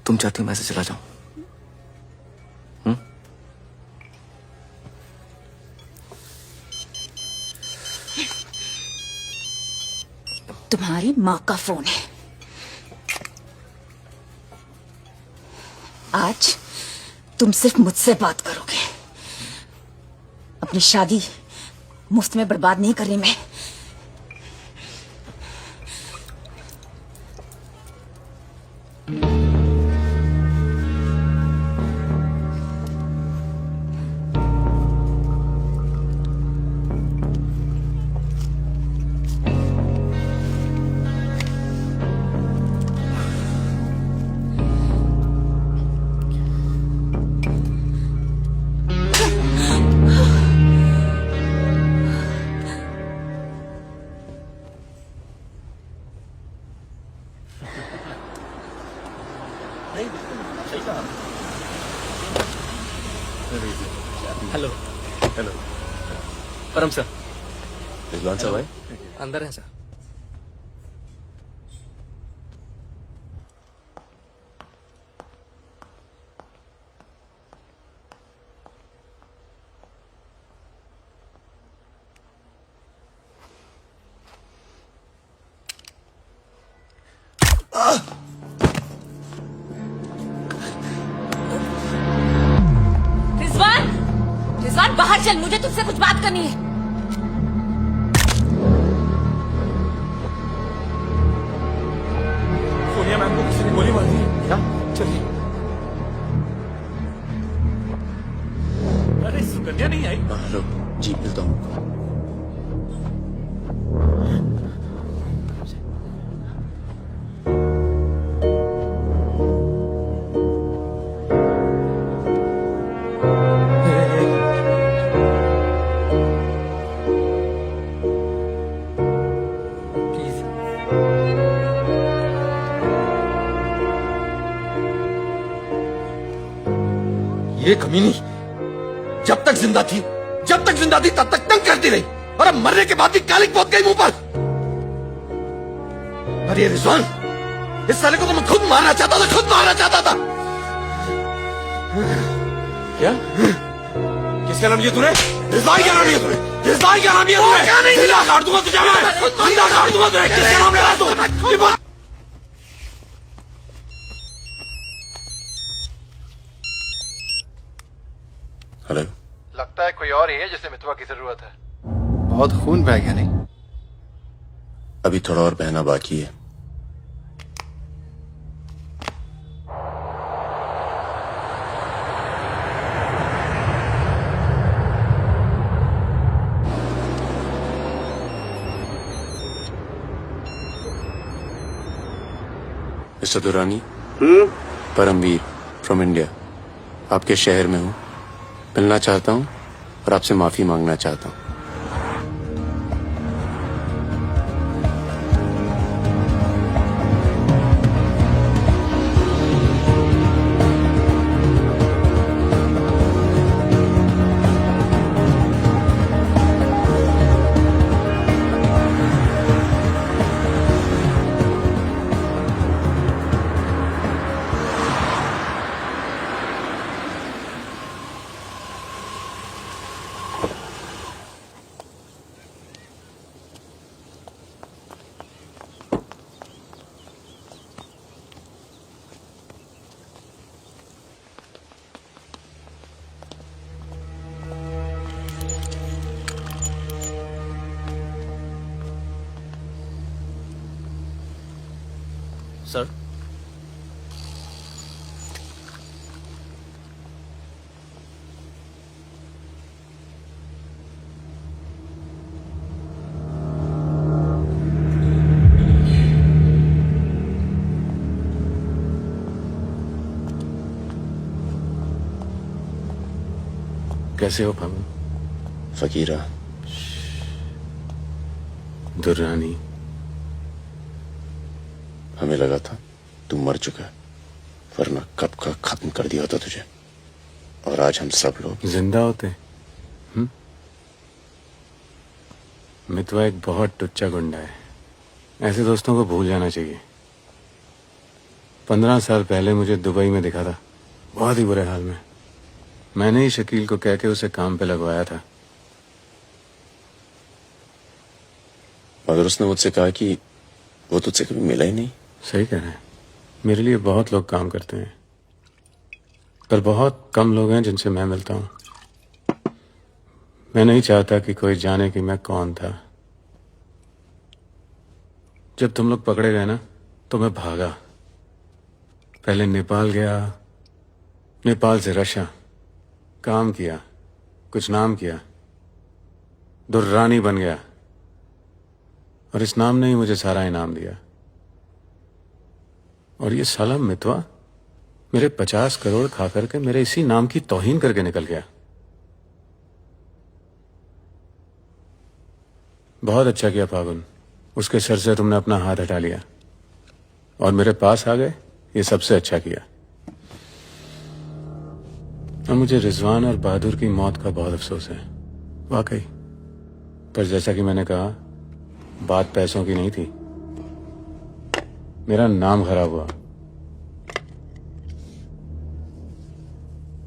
S: तुम चाहती हो मैं ऐसे चला जाऊं?
F: तुम्हारी माँ का फोन है। आज तुम सिर्फ मुझसे बात करोगे। अपनी शादी मुफ्त में बर्बाद नहीं कर रही मैं।
H: हेलो। हेलो परम सर।
G: रिजवान साहब आए?
H: अंदर है सर।
F: रिजवान, रिजवान बाहर चल, मुझे तुझसे कुछ बात करनी है।
O: सोनिया मैम को किसी ने गोली मार दी। क्या? चलिए। अरे सुकन्या नहीं आई?
G: हेलो जी, मिलता हूँ।
U: ये कमीनी जब तक जिंदा थी तब तक तंग करती रही, और अब मरने के बाद भी कालिक पहुंच गई मुंह पर।
I: अरे रिजवान, इस साले को तो मैं खुद मारना चाहता था, खुद मारना चाहता था। क्या? किसका नाम लिया तूने? रिजवान क्या नाम लिया तूने? रिजवान क्या नाम लिया तूने? क्या नहीं दिला? काट दूंगा तुझे मैं, जिंदा काट दूंगा तुझे। किसका नाम लिया तू?
G: हेलो।
U: लगता है कोई और ही है जिसे मितवा की जरूरत है। बहुत खून बह गया नहीं?
G: अभी थोड़ा और बहना बाकी है। Mister Durani, Paramvir from India, आपके शहर में हूँ, मिलना चाहता हूँ और आपसे माफी मांगना चाहता हूँ।
J: सर,
B: कैसे हो फागुन?
G: फकीरा,
B: दुर्रानी,
G: हमें लगा था तू मर चुका है, वरना कब का खत्म कर दिया होता तुझे। और आज हम सब लोग
B: जिंदा होते। मितवा एक बहुत टुच्चा गुंडा है, ऐसे दोस्तों को भूल जाना चाहिए। 15 साल पहले मुझे दुबई में दिखा था, बहुत ही बुरे हाल में। मैंने ही शकील को कह के उसे काम पे लगवाया था।
G: मगर उसने मुझसे कहा कि वो तुझसे कभी मिला ही नहीं।
B: सही कह रहे हैं, मेरे लिए बहुत लोग काम करते हैं, पर बहुत कम लोग हैं जिनसे मैं मिलता हूं। मैं नहीं चाहता कि कोई जाने कि मैं कौन था। जब तुम लोग पकड़े गए ना, तो मैं भागा। पहले नेपाल गया, नेपाल से रशिया, काम किया, कुछ नाम किया, दुर्रानी बन गया, और इस नाम ने ही मुझे सारा इनाम दिया। और ये साला मितवा मेरे 50 करोड़ खा करके मेरे इसी नाम की तौहीन करके निकल गया। बहुत अच्छा किया फागुन, उसके सर से तुमने अपना हाथ हटा लिया और मेरे पास आ गए, ये सबसे अच्छा किया। और मुझे रिजवान और बहादुर की मौत का बहुत अफसोस है, वाकई। पर जैसा कि मैंने कहा, बात पैसों की नहीं थी, मेरा नाम खराब हुआ।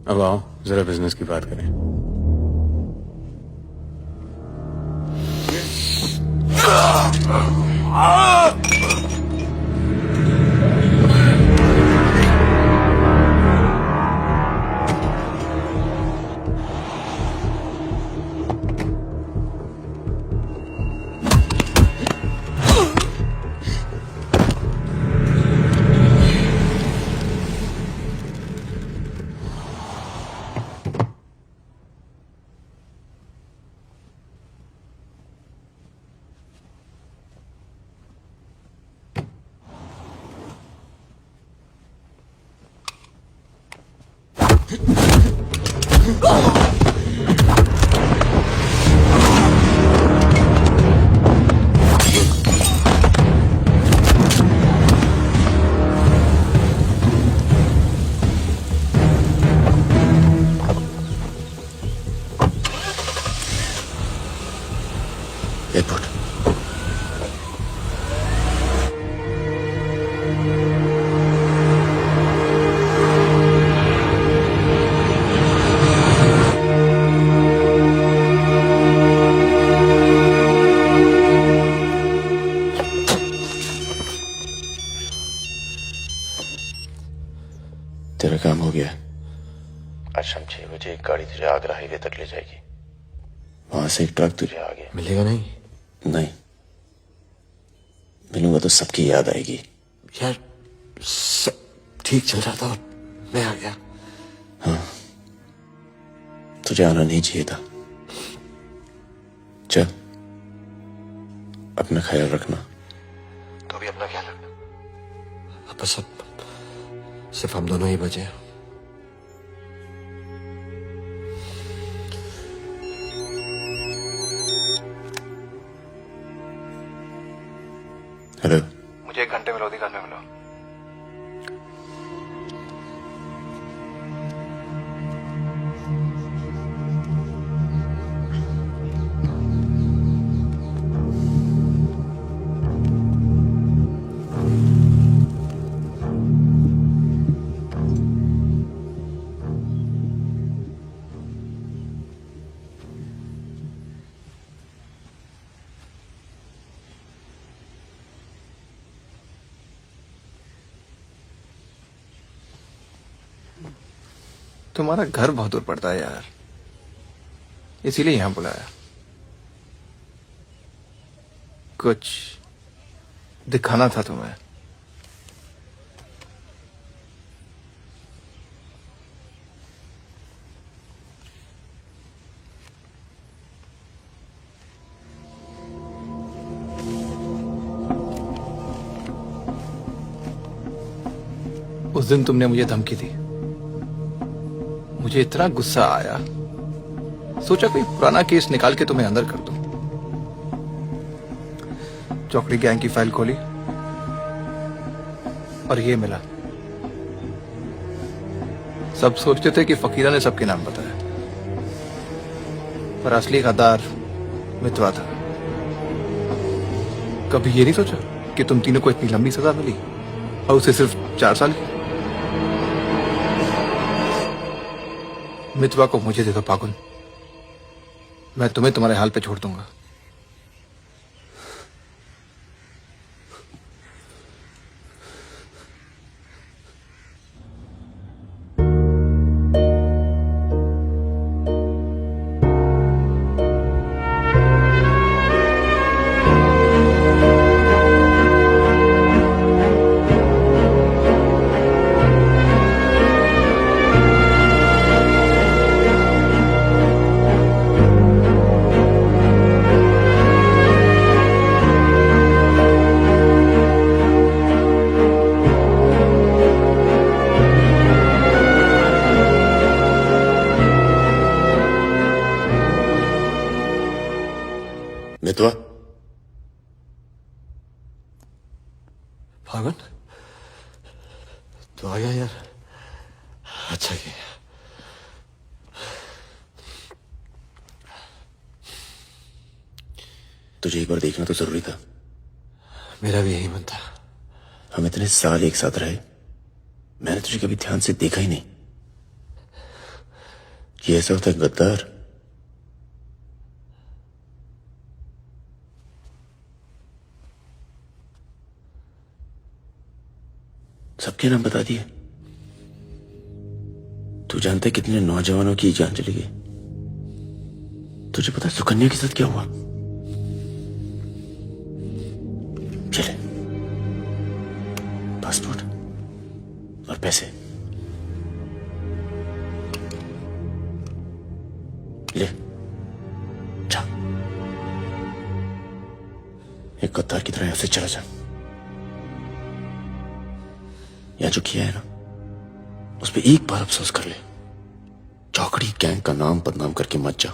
B: अब आओ जरा बिजनेस की बात करें।
G: तेरा काम हो गया। आज शाम 6 बजे एक गाड़ी तुझे आगरा हाईवे तक ले जाएगी। वहां से एक ट्रक तुझे आगे
L: मिलेगा नहीं?
G: नहीं, मिलूंगा तो सबकी याद आएगी।
L: यार सब ठीक चल रहा था और मैं आ गया।
G: हाँ, तुझे आना नहीं चाहिए था। चल, अपना ख्याल रखना।
L: तो भी अपना ख्याल रखना। अब बस अब सिर्फ हम दोनों ही बचे हैं।
G: हेलो,
U: मुझे 1 घंटे में लोधी घर में मिलो। तुम्हारा घर बहुत दूर पड़ता है यार, इसीलिए यहां बुलाया। कुछ दिखाना था तुम्हें। उस दिन तुमने मुझे धमकी दी, मुझे इतना गुस्सा आया, सोचा कोई पुराना केस निकाल के तुम्हें अंदर कर दूं। चौकड़ी गैंग की फाइल खोली और ये मिला। सब सोचते थे कि फकीरा ने सबके नाम बताया, पर असली गद्दार मितवा था। कभी ये नहीं सोचा कि तुम तीनों को इतनी लंबी सजा मिली और उसे सिर्फ 4 साल की। मितवा को मुझे दे दो पागुन, मैं तुम्हें तुम्हारे हाल पे छोड़ दूंगा।
G: मितवा,
L: फागुन तो आ गया यार, अच्छा किया।
G: तुझे एक बार देखना तो जरूरी था।
L: मेरा भी यही मन था।
G: हम इतने साल एक साथ रहे, मैंने तुझे कभी ध्यान से देखा ही नहीं। ये ऐसा होता है गद्दार। सबके नाम बता दिए। तू जानता है कितने नौजवानों की जान चली गई? तुझे पता है सुकन्या के साथ क्या हुआ? चले, पासपोर्ट और पैसे ले, जा। एक गद्दार की तरह यहां से चला जा। या जो किया है ना, उस पर एक बार अफसोस कर ले। चौकड़ी गैंग का नाम बदनाम करके मत जा।